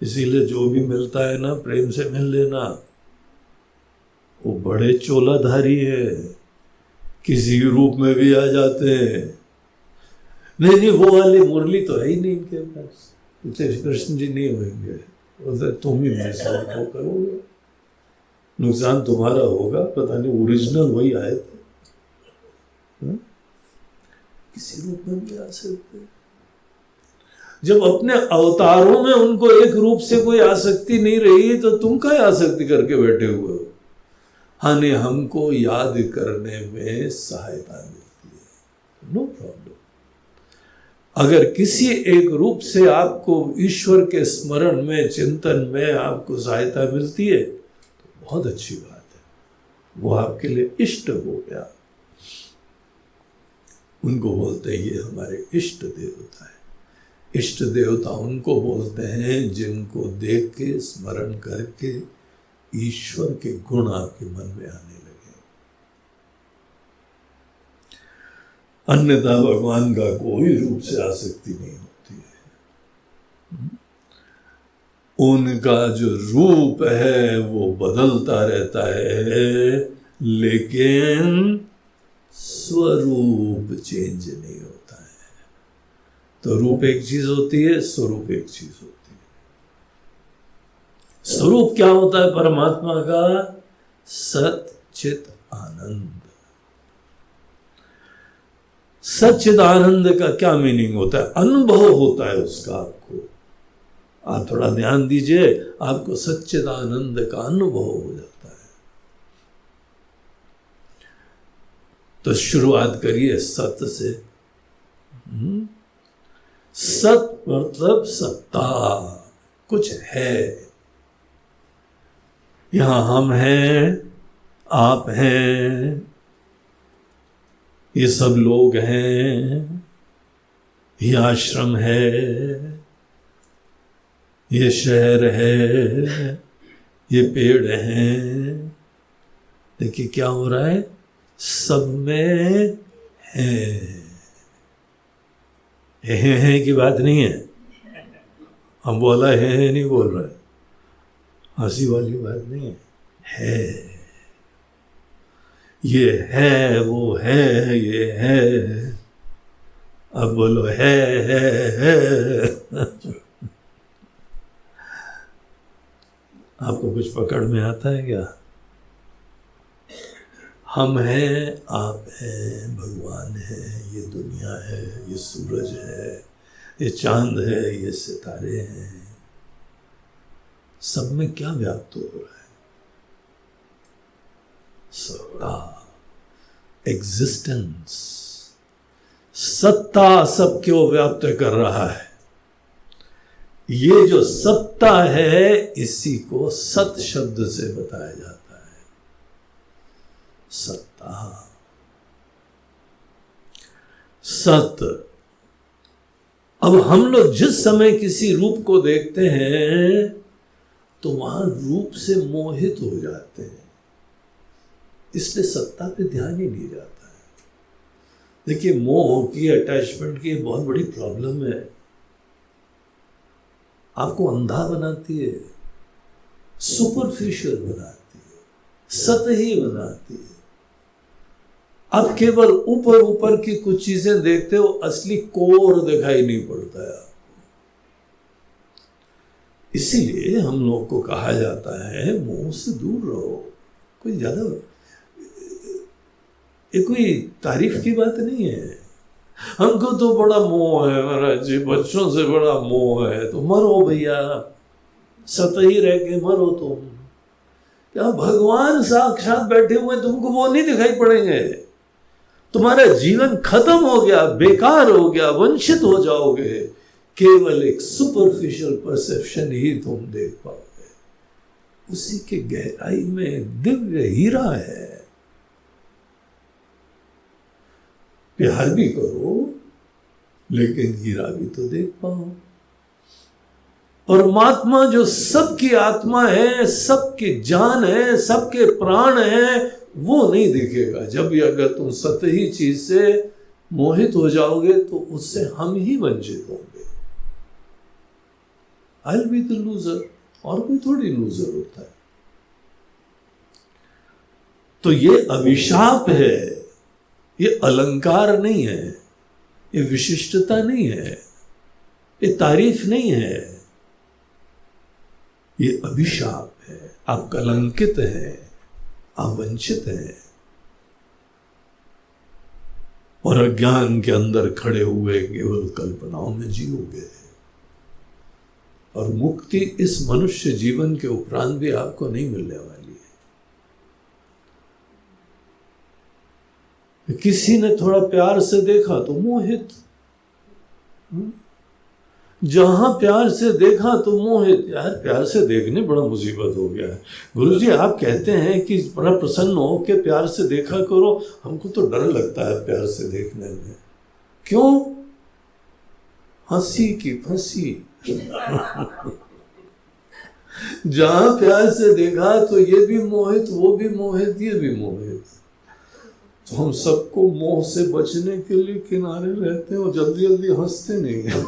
A: इसीलिए जो भी मिलता है ना, प्रेम से मिल लेना। वो बड़े चोलाधारी है, किसी रूप में भी आ जाते हैं। नहीं, वो वाली मुरली तो है ही नहीं इनके पास, कृष्ण जी नहीं होंगे, तुम ही मेरे साथ वो करोगे, नुकसान तुम्हारा होगा। पता नहीं ओरिजिनल वही आए थे, किसी रूप में भी आ सकते। जब अपने अवतारों में उनको एक रूप से कोई आसक्ति नहीं रही, तो तुम क्या आसक्ति करके बैठे हुए हो। हाँ, ने हमको याद करने में सहायता मिलती है, नो प्रॉब्लम। अगर किसी एक रूप से आपको ईश्वर के स्मरण में, चिंतन में आपको सहायता मिलती है, तो बहुत अच्छी बात है, वो आपके लिए इष्ट हो गया। उनको बोलते हैं ये हमारे इष्ट देवता है। इष्ट देवता उनको बोलते हैं जिनको देख के, स्मरण करके ईश्वर के गुण आपके मन में आने लगे। अन्यथा भगवान का कोई रूप से आसक्ति नहीं होती है। उनका जो रूप है वो बदलता रहता है, लेकिन स्वरूप चेंज नहीं होता है। तो रूप एक चीज होती है, स्वरूप एक चीज होती है। स्वरूप क्या होता है परमात्मा का? सत चित आनंद। सच्चिद आनंद का क्या मीनिंग होता है? अनुभव होता है उसका। आपको, आप थोड़ा ध्यान दीजिए, आपको सच्चिद आनंद का अनुभव हो जाता है। तो शुरुआत करिए सत से। सत मतलब सत्ता, कुछ है। यहां हम हैं, आप हैं, ये सब लोग हैं, ये आश्रम है, ये शहर है, ये पेड़ हैं। देखिए क्या हो रहा है, सब में है। है की बात नहीं है, हम बोला है नहीं बोल रहे, हंसी वाली बात नहीं है। ये है, वो है, ये है। अब बोलो है। आपको कुछ पकड़ में आता है क्या? हम हैं, आप हैं, भगवान है, ये दुनिया है, ये सूरज है, ये चांद है, ये सितारे हैं। सब में क्या व्याप्त हो रहा है? सत्ता, एग्जिस्टेंस। सत्ता सब क्यों व्याप्त कर रहा है? ये जो सत्ता है, इसी को सत शब्द से बताया जाता है। सत्ता, सत। अब हम लोग जिस समय किसी रूप को देखते हैं तो वहां रूप से मोहित हो जाते हैं, इसलिए सत्ता पे ध्यान ही नहीं जाता है। देखिए, मोह की, अटैचमेंट की बहुत बड़ी प्रॉब्लम है। आपको अंधा बनाती है, सुपरफिशियल बनाती है, सतही बनाती है। आप केवल ऊपर ऊपर की कुछ चीजें देखते हो, असली कोर दिखाई नहीं पड़ता है आपको। इसीलिए हम लोग को कहा जाता है मोह से दूर रहो। कोई ज्यादा ये कोई तारीफ की बात नहीं है। हमको तो बड़ा मोह है महाराज जी, बच्चों से बड़ा मोह है, तो मरो भैया, सतही रह के मरो तुम। क्या भगवान साक्षात बैठे हुए, तुमको वो नहीं दिखाई पड़ेंगे? तुम्हारा जीवन खत्म हो गया, बेकार हो गया, वंचित हो जाओगे। केवल एक सुपरफिशियल परसेप्शन ही तुम देख पाओगे। उसी के गहराई में दिव्य हीरा है। प्यार भी करो, लेकिन हीरा भी तो देख पाओ। परमात्मा जो सबकी आत्मा है, सबकी जान है, सबके प्राण है, वो नहीं दिखेगा। जब भी अगर तुम सतही चीज से मोहित हो जाओगे तो उससे हम ही वंचित होंगे। I'll be the loser, और कोई थोड़ी लूजर होता है। तो ये अभिशाप है, ये अलंकार नहीं है, ये विशिष्टता नहीं है, ये तारीफ नहीं है, ये अभिशाप है। आप कलंकित हैं, आप वंचित हैं, और अज्ञान के अंदर खड़े हुए केवल कल्पनाओं में जियोगे। और मुक्ति इस मनुष्य जीवन के उपरांत भी आपको नहीं मिलने वाली है। किसी ने थोड़ा प्यार से देखा तो मोहित, जहां प्यार से देखा तो मोहित। यार, प्यार से देखने बड़ा मुसीबत हो गया है। गुरुजी आप कहते हैं कि बड़ा प्रसन्न हो के प्यार से देखा करो, हमको तो डर लगता है प्यार से देखने में। क्यों? हंसी की फंसी। जहां प्यार से देखा तो ये भी मोहित, वो भी मोहित, ये भी मोहित। तो हम सबको मोह से बचने के लिए किनारे रहते हैं और जल्दी जल्दी हंसते नहीं हैं।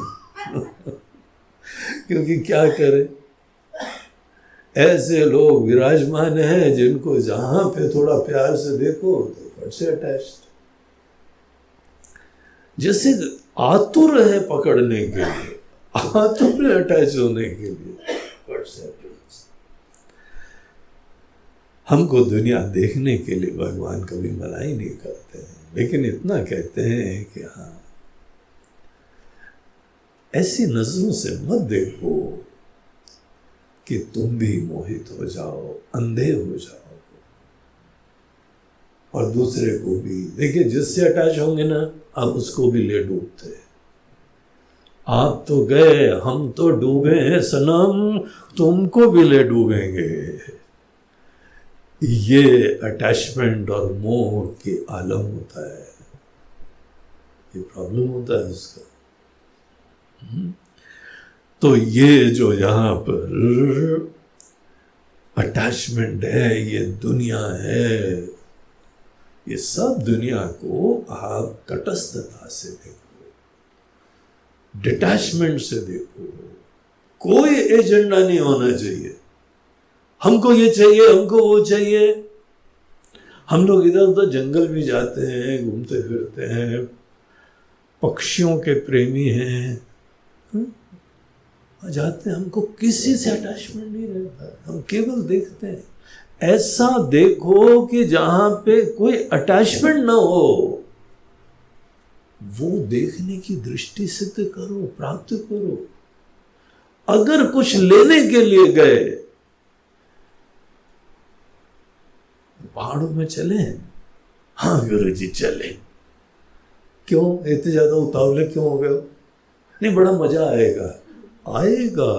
A: क्योंकि क्या करें, ऐसे लोग विराजमान हैं जिनको जहां पे थोड़ा प्यार से देखो तो फट से अटैच्ड, जैसे आतुर है पकड़ने के लिए, आतुर है अटैच होने के लिए, फट से अटैच। हमको दुनिया देखने के लिए भगवान कभी मना ही नहीं करते हैं, लेकिन इतना कहते हैं कि हाँ, ऐसी नजरों से मत देखो कि तुम भी मोहित हो जाओ, अंधे हो जाओ, और दूसरे को भी। देखिए, जिससे अटैच होंगे ना, आप उसको भी ले डूबते। आप तो गए, हम तो डूबे हैं सनम, तुमको भी ले डूबेंगे। ये अटैचमेंट और मोह की आलम होता है, ये प्रॉब्लम होता है उसका। तो ये जो यहाँ पर अटैचमेंट है, ये दुनिया है, ये सब दुनिया को आप तटस्थता से देखो। डिटैचमेंट से देखो, कोई एजेंडा नहीं होना चाहिए, हमको ये चाहिए, हमको वो चाहिए। हम लोग इधर उधर जंगल भी जाते हैं, घूमते फिरते हैं, पक्षियों के प्रेमी हैं, जाते हैं, हमको किसी से अटैचमेंट नहीं रहता, हम केवल देखते हैं। ऐसा देखो कि जहां पे कोई अटैचमेंट ना हो, वो देखने की दृष्टि सिद्ध करो, प्राप्त करो। अगर कुछ लेने के लिए गए, पहाड़ों में चले, हाँ गुरुजी चले, क्यों इतने ज्यादा उतावले क्यों हो गए? नहीं, बड़ा मजा आएगा, आएगा,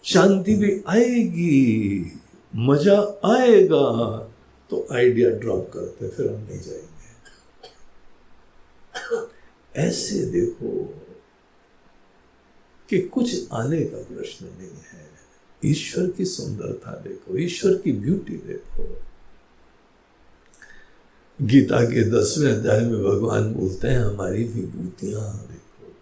A: शांति भी आएगी, मजा आएगा, तो आइडिया ड्रॉप करते, फिर हम नहीं जाएंगे। ऐसे देखो कि कुछ आने का प्रश्न नहीं है। ईश्वर की सुंदरता देखो, ईश्वर की ब्यूटी देखो। गीता के 10वें अध्याय में भगवान बोलते हैं, हमारी विभूतियां देखो,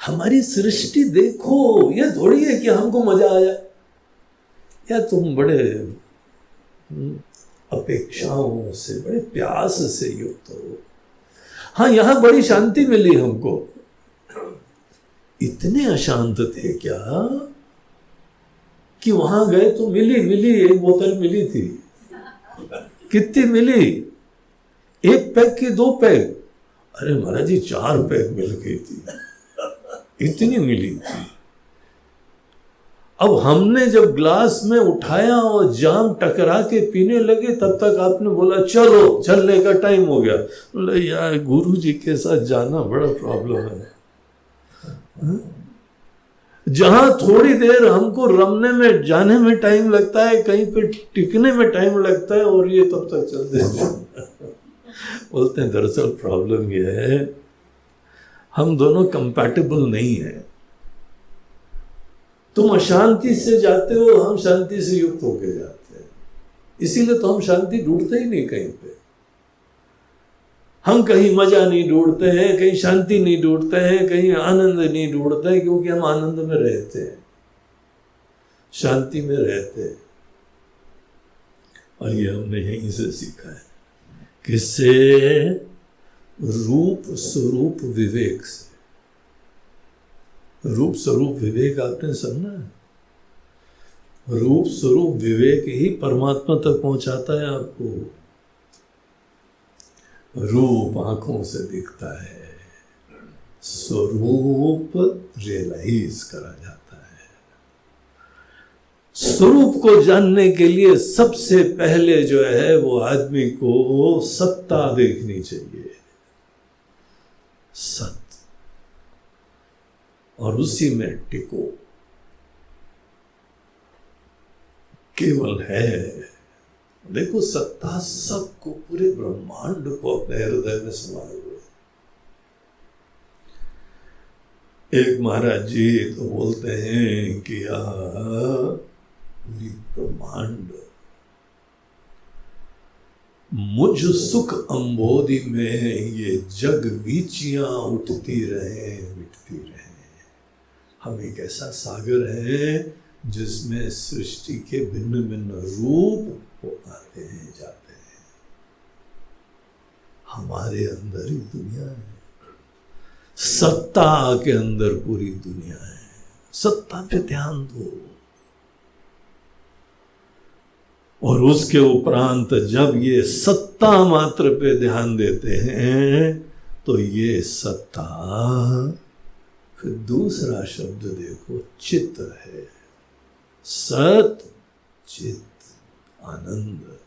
A: हमारी सृष्टि देखो। यह थोड़ी है कि हमको मजा आया या तुम बड़े अपेक्षाओं से, बड़े प्यास से युक्त हो। हाँ, यहां बड़ी शांति मिली हमको। इतने अशांत थे क्या कि वहां गए तो मिली एक बोतल मिली थी। कितनी मिली? 1 पैक की 2 पैक? अरे महाराज जी 4 पैक मिल गई थी, इतनी मिली थी। अब हमने जब ग्लास में उठाया और जाम टकरा के पीने लगे, तब तक आपने बोला चलो चलने का टाइम हो गया। बोले यार गुरु जी के साथ जाना बड़ा प्रॉब्लम है। जहां थोड़ी देर हमको रमने में, जाने में टाइम लगता है, कहीं पे टिकने में टाइम लगता है, और ये तब तक चलते हैं। बोलते हैं दरअसल प्रॉब्लम ये है, हम दोनों कंपैटिबल नहीं है। तुम अशांति से जाते हो, हम शांति से युक्त होके जाते हैं, इसीलिए तो हम शांति ढूंढते ही नहीं कहीं पे। हम कहीं मजा नहीं ढूंढते हैं, कहीं शांति नहीं ढूंढते हैं, कहीं आनंद नहीं ढूंढते हैं, क्योंकि हम आनंद में रहते हैं, शांति में रहते हैं। और ये हमने यहीं से सीखा है, किससे? रूप स्वरूप विवेक से। रूप स्वरूप विवेक आपने सुना है? रूप स्वरूप विवेक ही परमात्मा तक पहुंचाता है आपको। रूप आंखों से दिखता है, स्वरूप रियलाइज करा जाता है। स्वरूप को जानने के लिए सबसे पहले जो है वो आदमी को सत्ता देखनी चाहिए, सत्य, और उसी में टिको। केवल है, देखो सत्ता सबको, पूरे ब्रह्मांड को अपने हृदय में समाये हुए। एक महाराज जी तो बोलते हैं कि पूरी ब्रह्मांड मुझ सुख अंबोधि में ये जग वीचियां उठती रहे, मिटती रहे। हम एक ऐसा सागर है जिसमें सृष्टि के भिन्न भिन्न रूप वो आते हैं, जाते हैं। हमारे अंदर ही दुनिया है, सत्ता के अंदर पूरी दुनिया है। सत्ता पे ध्यान दो, और उसके उपरांत जब ये सत्ता मात्र पे ध्यान देते हैं तो ये सत्ता, फिर दूसरा शब्द देखो, चित्त है। सत चित्त, आनंद।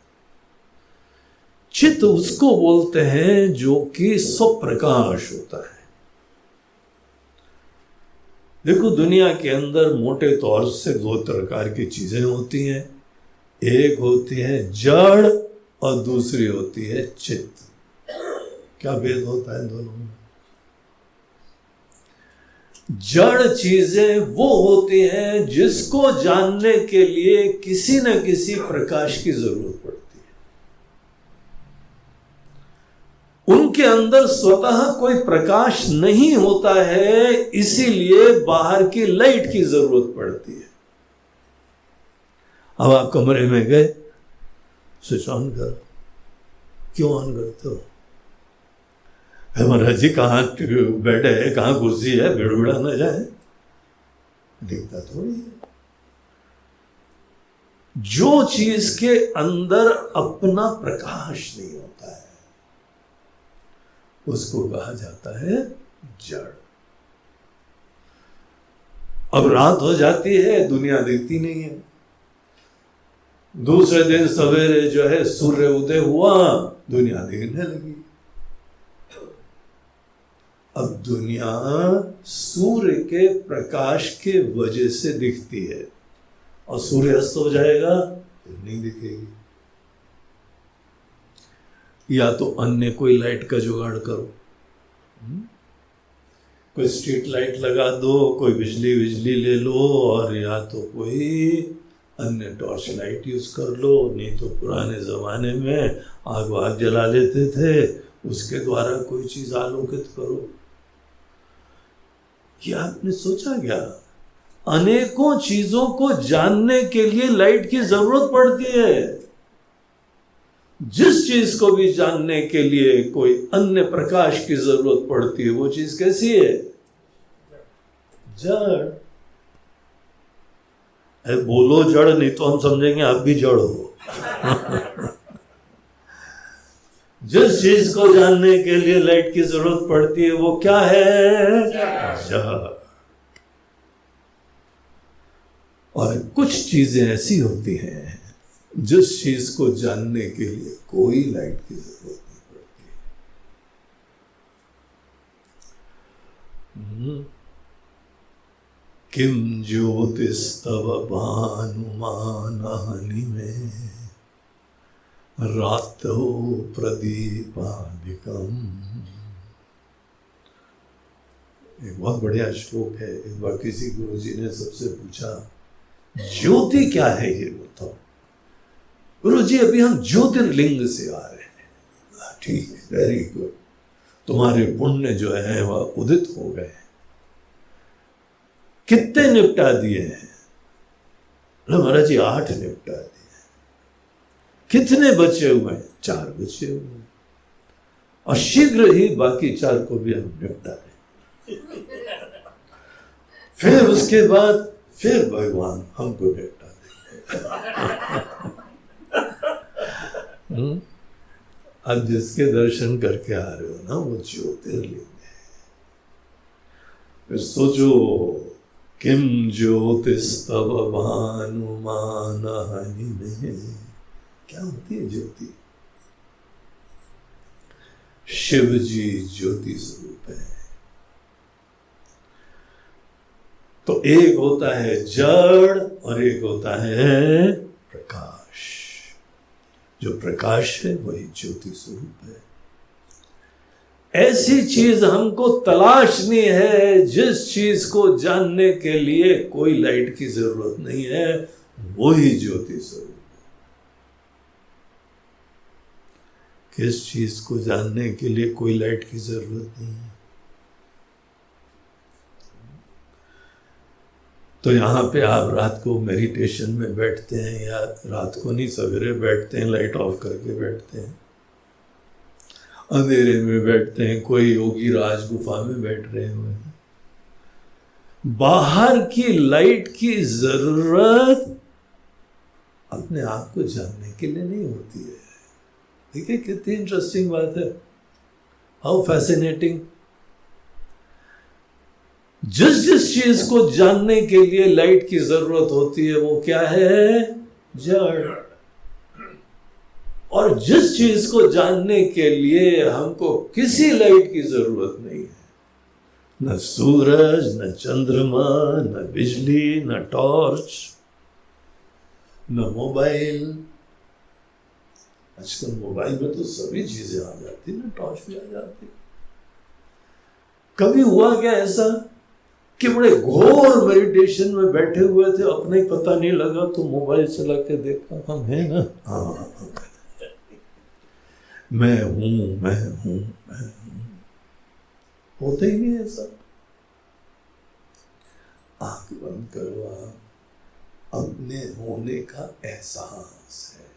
A: चित्त उसको बोलते हैं जो कि स्वप्रकाश होता है। देखो दुनिया के अंदर मोटे तौर से 2 प्रकार की चीजें होती हैं, एक होती है जड़ और दूसरी होती है चित्त। क्या भेद होता है दोनों में? जड़ चीजें वो होती हैं जिसको जानने के लिए किसी न किसी प्रकाश की जरूरत पड़ती है। उनके अंदर स्वतः कोई प्रकाश नहीं होता है, इसीलिए बाहर की लाइट की जरूरत पड़ती है। अब आप कमरे में गए, स्विच ऑन करो। क्यों ऑन करते हो? महाराज जी कहाँ बेड है, कहाँ कुर्सी है, बिड़बिड़ा ना जाए, दिखता थोड़ी है। जो चीज के अंदर अपना प्रकाश नहीं होता है उसको कहा जाता है जड़। अब रात हो जाती है, दुनिया दिखती नहीं है। दूसरे दिन सवेरे जो है सूर्य उदय हुआ, दुनिया दिखने लगी। अब दुनिया सूर्य के प्रकाश के वजह से दिखती है, और सूर्य अस्त हो जाएगा फिर नहीं दिखेगी। या तो अन्य कोई लाइट का जुगाड़ करो, कोई स्ट्रीट लाइट लगा दो, कोई बिजली ले लो, और या तो कोई अन्य टॉर्च लाइट यूज कर लो। नहीं तो पुराने जमाने में आग जला लेते थे, उसके द्वारा कोई चीज आलोकित करो। ये आपने सोचा क्या? अनेकों चीजों को जानने के लिए लाइट की जरूरत पड़ती है। जिस चीज को भी जानने के लिए कोई अन्य प्रकाश की जरूरत पड़ती है, वो चीज कैसी है? जड़। अरे बोलो जड़, नहीं तो हम समझेंगे आप भी जड़ हो। जिस चीज को जानने के लिए लाइट की जरूरत पड़ती है वो क्या है? जड़। और कुछ चीजें ऐसी होती हैं जिस चीज को जानने के लिए कोई लाइट की जरूरत नहीं पड़ती। किम ज्योतिस्तव भानुमानहनि में रातो प्रदीपादिकम। एक बहुत बढ़िया श्लोक है। एक बार किसी गुरुजी ने सबसे पूछा, ज्योति क्या है ये बताओ। गुरुजी अभी हम ज्योतिर्लिंग से आ रहे हैं। ठीक, वेरी गुड। तुम्हारे पुण्य जो है वह उदित हो गए। कितने निपटा दिए हैं? महाराज जी 8 निपटा दिए। कितने बचे हुए हैं? 4 बचे हुए हैं, और शीघ्र ही बाकी 4 को भी हम निपटा दें। फिर उसके बाद फिर भगवान हमको निपटा दें। अब जिसके दर्शन करके आ रहे हो ना, वो ज्योतिर्लिंग है। फिर सोचो, किम ज्योतिस्तव भानुमानहनि में, क्या होती है ज्योति? शिव जी ज्योति स्वरूप है। तो एक होता है जड़ और एक होता है प्रकाश। जो प्रकाश है वही ज्योति स्वरूप है। ऐसी चीज हमको तलाशनी है जिस चीज को जानने के लिए कोई लाइट की जरूरत नहीं है, वही ज्योति स्वरूप है। किस चीज को जानने के लिए कोई लाइट की जरूरत नहीं है? तो यहाँ पे आप रात को मेडिटेशन में बैठते हैं, या रात को नहीं सवेरे बैठते हैं, लाइट ऑफ करके बैठते हैं, अंधेरे में बैठते हैं, कोई योगी राज गुफा में बैठ रहे हुए हैं। बाहर की लाइट की जरूरत अपने आप को जानने के लिए नहीं होती है। देखिए कितनी इंटरेस्टिंग बात है, हाउ फैसिनेटिंग। जिस जिस चीज को जानने के लिए लाइट की जरूरत होती है वो क्या है? जड़। और जिस चीज को जानने के लिए हमको किसी लाइट की जरूरत नहीं है, न सूरज, न चंद्रमा, न बिजली, न टॉर्च, न मोबाइल। आजकल मोबाइल में तो सभी चीजें आ जाती, ना टॉर्च भी आ जाती। कभी हुआ क्या ऐसा कि बड़े घोर मेडिटेशन में बैठे हुए थे, अपने ही पता नहीं लगा तो मोबाइल चला के देखा, हम है ना, हाँ। मैं हूं, मैं हूं, मैं हूं, होता ही नहीं ऐसा। आंख बंद करो, आप अपने होने का एहसास है।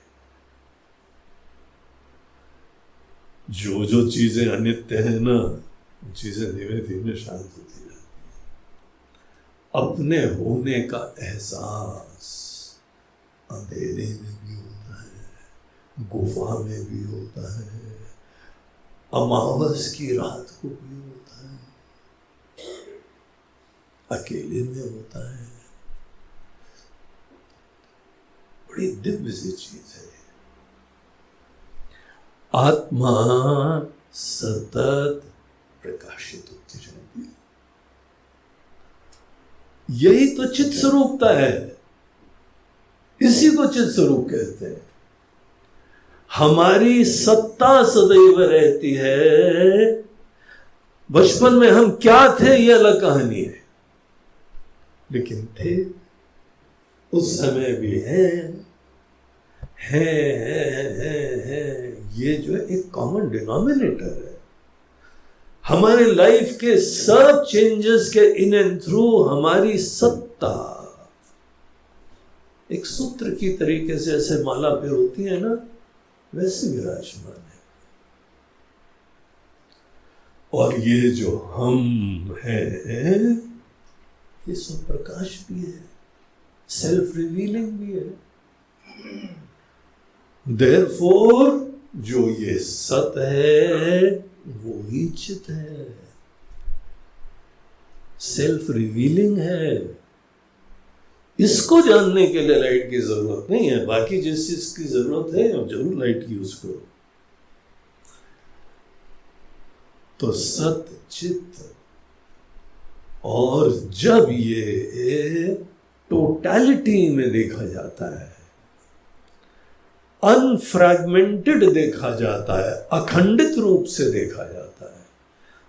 A: जो जो चीजें अनित्य है ना, वो चीजें धीमे धीमे शांत होती जाती है। अपने होने का एहसास अंधेरे में भी होता है, गुफा में भी होता है, अमावस की रात को भी होता है, अकेले में होता है। बड़ी दिव्य सी चीज है। आत्मा सतत प्रकाशित होती रहती है। यही तो चित स्वरूपता है, इसी को चित स्वरूप कहते हैं। हमारी सत्ता सदैव रहती है। बचपन में हम क्या थे ये अलग कहानी है, लेकिन थे उस समय भी है। ये जो है एक कॉमन डिनोमिनेटर है। हमारे लाइफ के सब चेंजेस के इन एंड थ्रू हमारी सत्ता एक सूत्र की तरीके से ऐसे माला पे होती है ना, वैसे विराजमान है। और ये जो हम हैं, ये स्वप्रकाश भी है, सेल्फ रिवीलिंग भी है। Therefore, जो ये सत है वो ही चित है, सेल्फ रिवीलिंग है। इसको जानने के लिए लाइट की जरूरत नहीं है। बाकी जिस चीज की जरूरत है जरूर लाइट यूज करो। तो सत चित, और जब ये टोटलिटी में देखा जाता है, अनफ्रैगमेंटेड देखा जाता है, अखंडित रूप से देखा जाता है।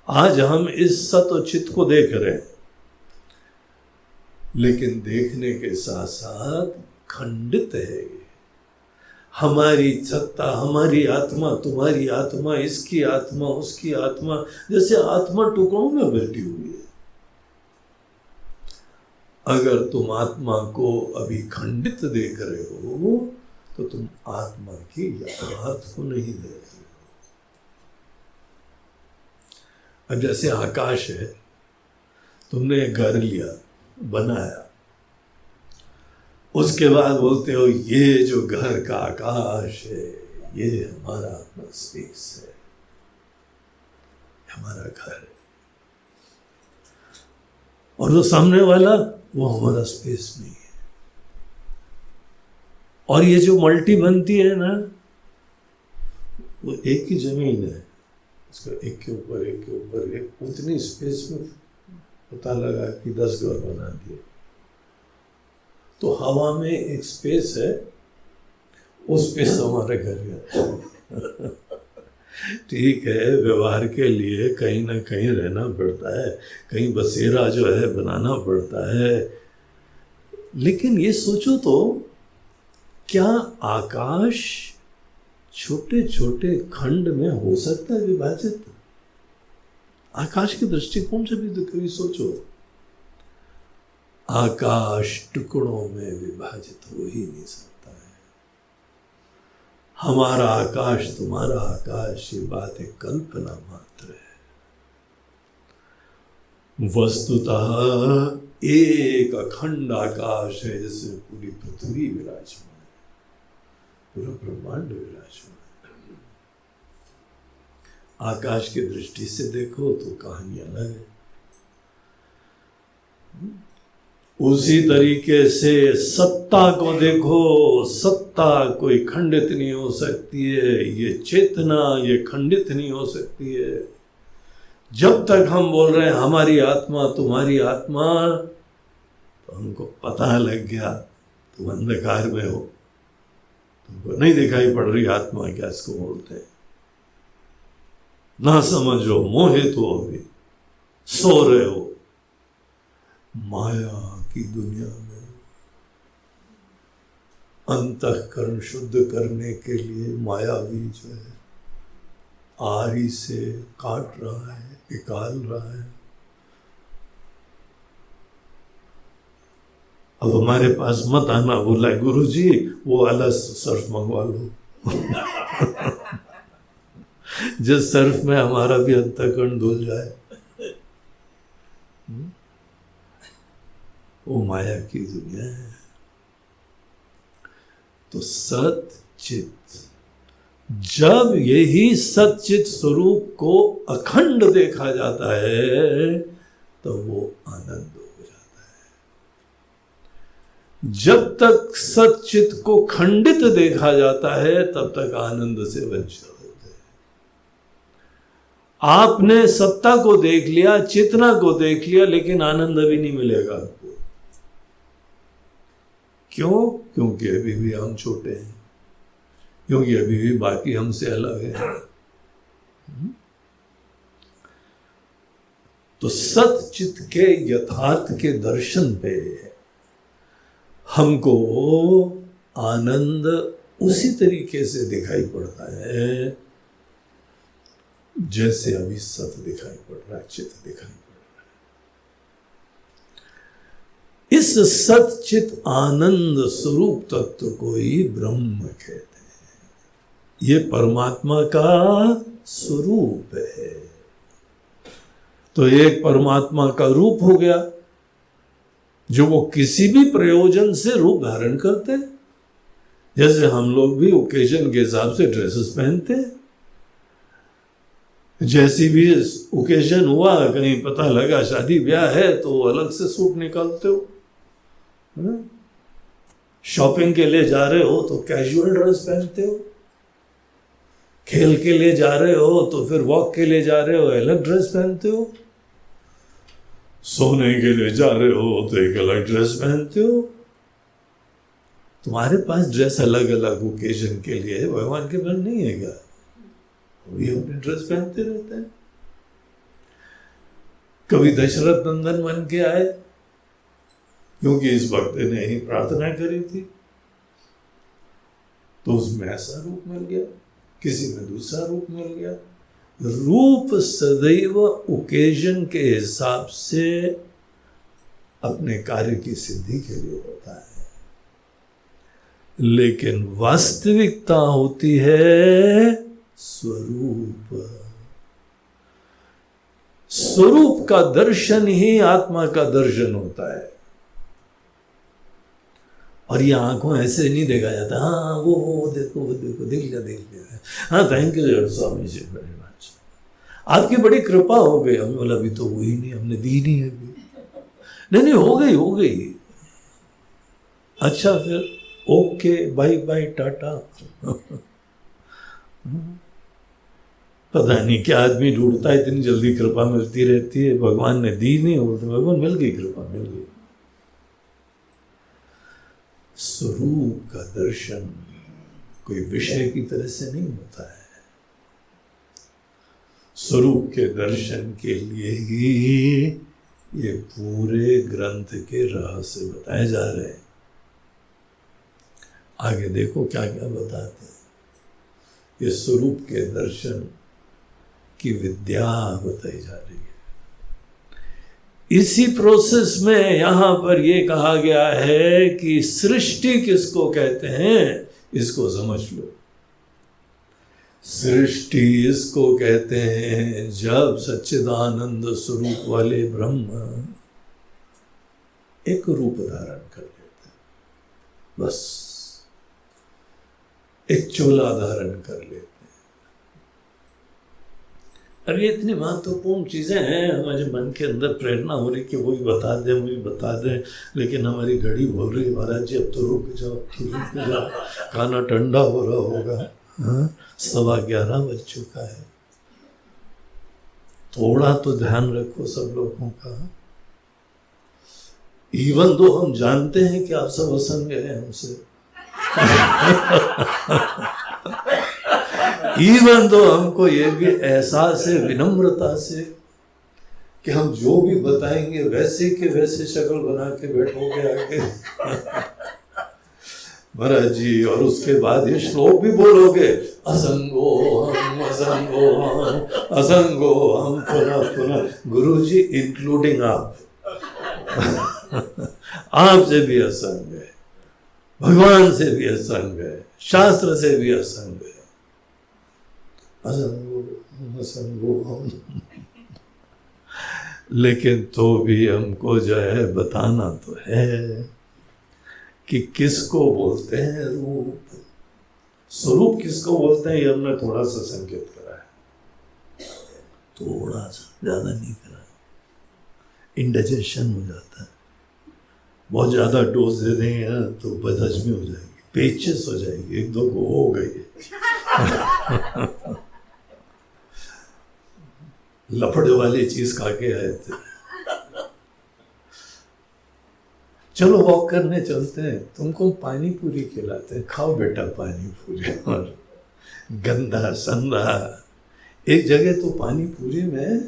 A: आज हम इस सत और चित को देख रहे हैं, लेकिन देखने के साथ साथ खंडित है। हमारी सत्ता, हमारी आत्मा, तुम्हारी आत्मा, इसकी आत्मा, उसकी आत्मा, जैसे आत्मा टुकड़ों में बटी हुई है। अगर तुम आत्मा को अभी खंडित देख रहे हो तो तुम आत्मा की यथार्थ को नहीं देख रहे हो। अब जैसे आकाश है, तुमने घर लिया, बनाया, उसके बाद बोलते हो ये जो घर का आकाश है ये हमारा अपना स्पेस है, हमारा घर है। और वो सामने वाला, वो हमारा स्पेस नहीं है। और ये जो मल्टी बनती है ना, वो एक ही जमीन है, उसका एक के ऊपर एक के ऊपर एक, उतनी स्पेस में पता लगा कि 10 घर बना दिए। तो हवा में एक स्पेस है, उस स्पेस हमारे घर है। ठीक है, व्यवहार के लिए कहीं ना कहीं रहना पड़ता है, कहीं बसेरा जो है बनाना पड़ता है। लेकिन ये सोचो तो, क्या आकाश छोटे छोटे खंड में हो सकता है विभाजित? आकाश के दृष्टिकोण से भी तो कभी सोचो। आकाश टुकड़ों में विभाजित हो ही नहीं सकता है। हमारा आकाश, तुम्हारा आकाश, ये बात एक कल्पना मात्र है। वस्तुतः एक अखंड आकाश है, जिसमें पूरी पृथ्वी विराजमान, पूरा ब्रह्मांड विराजमान। आकाश की दृष्टि से देखो तो कहानी अलग है। उसी तरीके से सत्ता को देखो, सत्ता कोई खंडित नहीं हो सकती है। ये चेतना, ये खंडित नहीं हो सकती है। जब तक हम बोल रहे हैं हमारी आत्मा, तुम्हारी आत्मा, तो हमको पता लग गया तुम अंधकार में हो, तुमको नहीं दिखाई पड़ रही आत्मा क्या इसको बोलते हैं। ना समझो, मोहित हो, अभी सो रहे हो माया की दुनिया में। अंतःकरण शुद्ध करने के लिए मायावी जो है आरी से काट रहा है, निकाल रहा है। अब हमारे पास मत आना, बोला गुरुजी वो वाला सर्फ मंगवा लो जिस सर्फ में हमारा भी अंतःकरण धुल जाए। वो माया की दुनिया है। तो सत चित, जब यही सच्चित स्वरूप को अखंड देखा जाता है तो वो आनंद हो जाता है। जब तक सच्चित को खंडित देखा जाता है तब तक आनंद से वंचित होते हैं। आपने सत्ता को देख लिया, चेतना को देख लिया, लेकिन आनंद अभी नहीं मिलेगा आपको। क्यों? क्योंकि अभी भी हम छोटे हैं, क्योंकि अभी भी बाकी हमसे अलग है। तो सच्चित के यथार्थ के दर्शन पे हमको आनंद उसी तरीके से दिखाई पड़ता है जैसे अभी सत दिखाई पड़ रहा है, चित दिखाई पड़ रहा है। इस सच्चित आनंद स्वरूप तत्व को ही ब्रह्म कहते हैं। ये परमात्मा का स्वरूप है। तो एक परमात्मा का रूप हो गया जो वो किसी भी प्रयोजन से रूप धारण करते हैं। जैसे हम लोग भी ओकेजन के हिसाब से ड्रेसेस पहनते हैं। जैसी भी ओकेजन हुआ, कहीं पता लगा शादी ब्याह है तो अलग से सूट निकालते हो। शॉपिंग के लिए जा रहे हो तो कैजुअल ड्रेस पहनते हो। खेल के लिए जा रहे हो तो फिर वॉक के लिए जा रहे हो अलग ड्रेस पहनते हो। सोने के लिए जा रहे हो तो एक अलग ड्रेस पहनते हो। तुम्हारे पास ड्रेस अलग अलग ओकेजन के लिए है, भगवान के पास नहीं है क्या? वही अपने ड्रेस पहनते रहते हैं। कभी दशरथ नंदन बन के आए क्योंकि इस भक्त ने ही प्रार्थना करी थी, तो उसमें ऐसा रूप मिल गया, किसी में दूसरा रूप मिल गया। रूप सदैव ओकेजन के हिसाब से अपने कार्य की सिद्धि के लिए होता है, लेकिन वास्तविकता होती है स्वरूप। स्वरूप का दर्शन ही आत्मा का दर्शन होता है। और ये आंखों ऐसे नहीं देखा जाता, हाँ वो देखो देख लिया। हाँ thank you Swami ji very much, आपकी बड़ी कृपा हो गई। हम बोला अभी तो हुई नहीं, हमने दी नहीं अभी। नहीं हो गई। अच्छा फिर ओके बाय बाय टाटा। पता नहीं क्या आदमी ढूंढता है, इतनी जल्दी कृपा मिलती रहती है। भगवान ने दी नहीं हो तो भगवान मिल गई, कृपा मिल गई। स्वरूप का दर्शन कोई विषय की तरह से नहीं होता है। स्वरूप के दर्शन के लिए ही ये पूरे ग्रंथ के रहस्य बताए जा रहे हैं। आगे देखो क्या क्या बताते हैं। ये स्वरूप के दर्शन की विद्या बताई जा रही है। इसी प्रोसेस में यहां पर यह कहा गया है कि सृष्टि किसको कहते हैं, इसको समझ लो। सृष्टि इसको कहते हैं जब सच्चिदानंद स्वरूप वाले ब्रह्म एक रूप धारण कर लेते हैं, बस एक चोला धारण कर लेते हैं। अब ये इतनी महत्वपूर्ण चीजें हैं, हमारे मन के अंदर प्रेरणा हो रही कि वो भी बता दें, वो भी बता दें, लेकिन हमारी घड़ी बोल रही महाराज जी अब तो रुक जाओ, खाना ठंडा हो रहा होगा। हाँ 11:15 बज चुका है। थोड़ा तो ध्यान रखो सब लोगों का। इवन दो हम जानते हैं कि आप सब असंग हैं हमसे, इवन तो हमको ये भी एहसास है विनम्रता से कि हम जो भी बताएंगे वैसे के वैसे शक्ल बना के बैठोगे आगे। महाराज जी, और उसके बाद ये श्लोक भी बोलोगे, असंगो हम असंगो हम असंगो हम, पुनः पुनः। गुरु जी इंक्लूडिंग आप आपसे भी असंग है, भगवान से भी असंग है, शास्त्र से भी असंग है। असंगो हम असंगो हम। लेकिन तो भी हमको जो है बताना तो है कि किसको बोलते हैं रूप, स्वरूप किसको बोलते हैं, ये हमने थोड़ा सा संकेत करा है, थोड़ा सा, ज्यादा नहीं करा। इंडाइजेशन हो जाता है, बहुत ज्यादा डोज दे देंगे तो बदहजमी हो जाएगी, पेचिस हो जाएगी, एक दो को हो गई लफड़े वाली चीज खा के आए थे। चलो वॉक करने चलते हैं, तुमको पानी पूरी खिलाते हैं, खाओ बेटा पानी पूरी। और गंदा संदा, एक जगह तो पानी पूरी में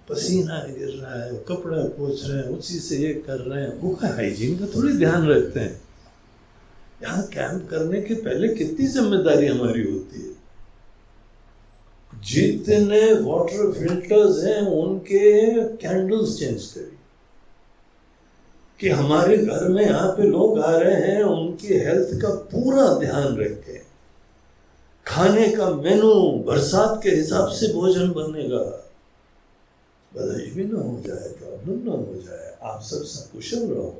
A: पसीना गिर रहा है, कपड़ा पोंछ रहे हैं, उसी से ये कर रहे हैं, वो का हाइजीन का थोड़ी ध्यान रखते हैं। यहाँ कैंप करने के पहले कितनी जिम्मेदारी हमारी होती है। जितने वाटर फिल्टर्स हैं उनके कैंडल्स चेंज करिए, कि हमारे घर में यहाँ पे लोग आ रहे हैं, उनकी हेल्थ का पूरा ध्यान रखें। खाने का मेनू बरसात के हिसाब से भोजन बनेगा, बदहजमी ना हो जाए, प्रॉब्लम ना हो जाए, आप सब सकुशल रहो।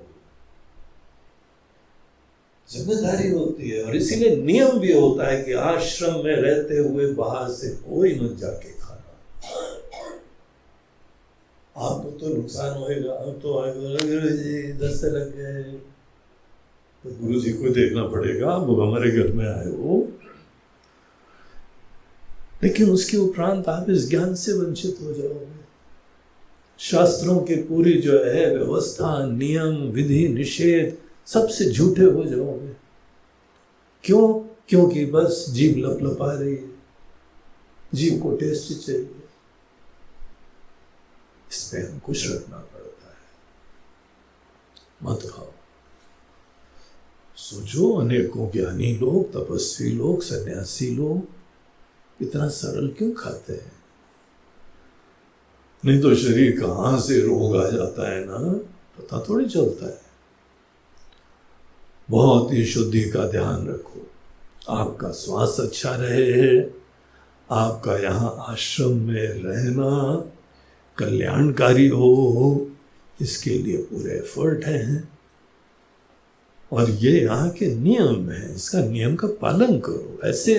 A: जिम्मेदारी होती है, और इसीलिए नियम भी होता है कि आश्रम में रहते हुए बाहर से कोई न जाके खाना। आपको तो नुकसान होएगा, आप तो गुरु जी दस्ते लग गए, तो गुरु जी को देखना पड़ेगा, आप हमारे घर में आए हो। लेकिन उसके उपरांत आप इस ज्ञान से वंचित हो जाओगे। शास्त्रों की पूरी जो है व्यवस्था, नियम, विधि, निषेध, सबसे झूठे हो जाओगे। क्यों? क्योंकि बस जीभ लपलपा रही है, जीभ को टेस्ट चाहिए, इस पे अंकुश रखना पड़ता है। मत खाओ। सोचो, अनेकों ज्ञानी लोग, तपस्वी लोग, सन्यासी लोग इतना सरल क्यों खाते हैं? नहीं तो शरीर कहां से रोग आ जाता है ना, पता थोड़ी चलता है। बहुत ही शुद्धि का ध्यान रखो, आपका स्वास्थ्य अच्छा रहे, आपका यहाँ आश्रम में रहना कल्याणकारी हो, इसके लिए पूरे एफर्ट हैं। और ये यहाँ के नियम है, इसका नियम का पालन करो। ऐसे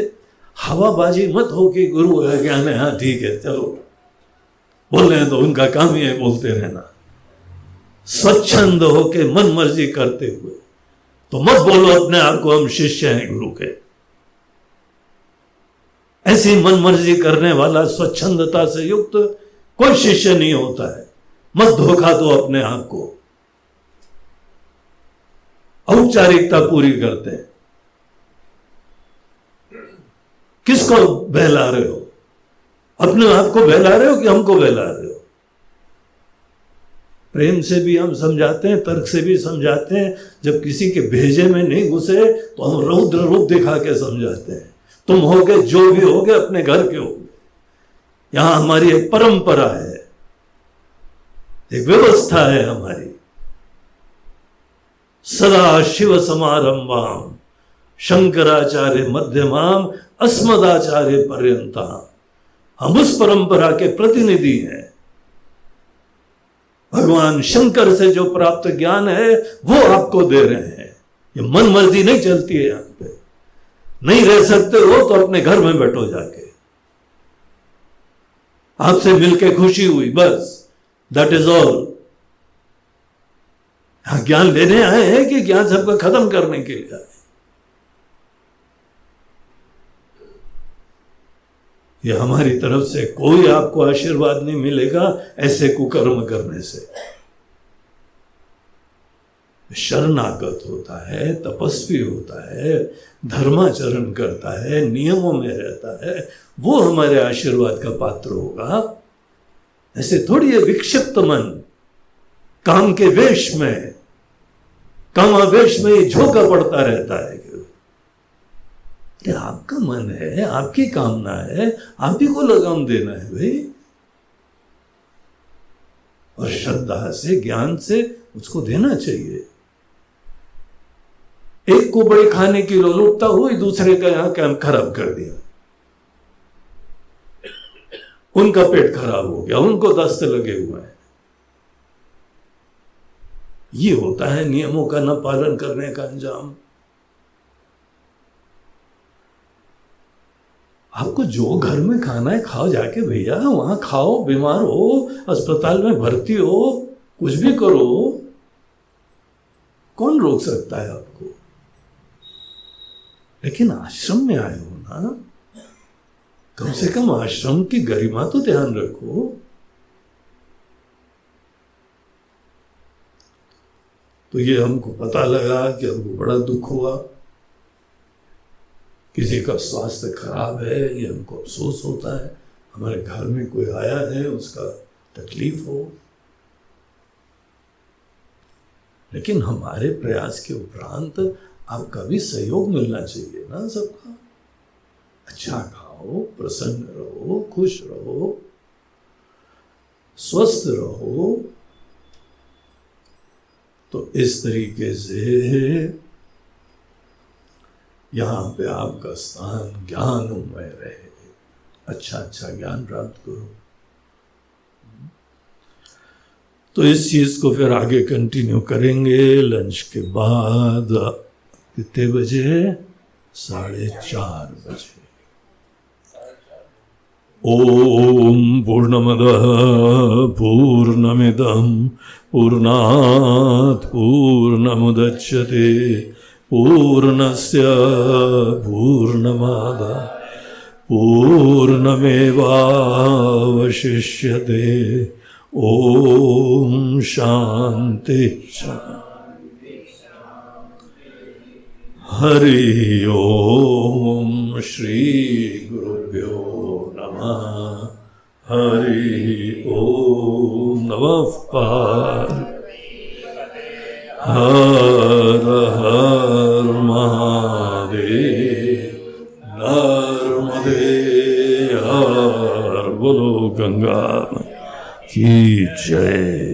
A: हवाबाजी मत हो कि गुरु का ज्ञान है, हाँ ठीक है चलो बोल रहे हैं तो उनका काम ही है बोलते रहना। स्वच्छंद होके मन मर्जी करते हुए तो मत बोलो अपने आप को हम शिष्य हैं गुरु के। ऐसी मन मर्जी करने वाला, स्वच्छंदता से युक्त कोई शिष्य नहीं होता है। मत धोखा दो अपने आप को। औपचारिकता पूरी करते हैं। किसको बहला रहे हो? अपने आप को बहला रहे हो कि हमको बहला रहे हो? प्रेम से भी हम समझाते हैं, तर्क से भी समझाते हैं। जब किसी के भेजे में नहीं घुसे तो हम रौद्र रूप दिखा के समझाते हैं। तुम होगे जो भी होगे अपने घर के होगे। यहां हमारी एक परंपरा है, एक व्यवस्था है हमारी। सदा शिव समारंभाम शंकराचार्य मध्यमाम अस्मदाचार्य पर्यंताम। हम उस परंपरा के प्रतिनिधि हैं। भगवान शंकर से जो प्राप्त ज्ञान है वो आपको दे रहे हैं। ये मन मर्जी नहीं चलती है। यहां पे नहीं रह सकते हो तो अपने घर में बैठो जाके। आपसे मिलके खुशी हुई, बस दैट इज ऑल। यहां ज्ञान लेने आए हैं कि ज्ञान सबका खत्म करने के लिए आए? ये हमारी तरफ से कोई आपको आशीर्वाद नहीं मिलेगा ऐसे कुकर्म करने से। शरणागत होता है, तपस्वी होता है, धर्माचरण करता है, नियमों में रहता है, वो हमारे आशीर्वाद का पात्र होगा। ऐसे थोड़ी है विक्षिप्त मन, काम के वेश में कामावेश में ये झोंका पड़ता रहता है कि अरे आपका मन है, आपकी कामना है, आप ही को लगाम देना है भाई, और श्रद्धा से, ज्ञान से उसको देना चाहिए। एक को बड़े खाने की लोलुपता हुई, दूसरे का यहां काम खराब कर दिया, उनका पेट खराब हो गया, उनको दस्त लगे हुए हैं। ये होता है नियमों का न पालन करने का अंजाम। आपको जो घर में खाना है खाओ जाके भैया, वहां खाओ, बीमार हो, अस्पताल में भर्ती हो, कुछ भी करो, कौन रोक सकता है आपको? लेकिन आश्रम में आए हो ना, कम से कम आश्रम की गरिमा तो ध्यान रखो। तो ये हमको पता लगा कि हमको बड़ा दुख हुआ, किसी का स्वास्थ्य खराब है, ये हमको अफसोस होता है, हमारे घर में कोई आया है उसका तकलीफ हो, लेकिन हमारे प्रयास के उपरांत आपका भी सहयोग मिलना चाहिए ना सबका। अच्छा खाओ, प्रसन्न रहो, खुश रहो, स्वस्थ रहो। तो इस तरीके से यहां पे आपका स्थान ज्ञानमय रहे, अच्छा अच्छा ज्ञान प्राप्त करो। तो इस चीज को फिर आगे कंटिन्यू करेंगे लंच के बाद। कितने बजे? 4:30 बजे। ओम पूर्णमदः पूर्णमिदं पूर्णात् पूर्णमुदच्यते पूर्णस्य पूर्णमादाय पूर्णमेवावशिष्यते। ओम शांति शांति। हरि ओम श्री गुरुभ्यो नमः। हरि ओम नमः पार्वती। हर हर महादेव। नर्मदे हर बोलो गंगा की जय।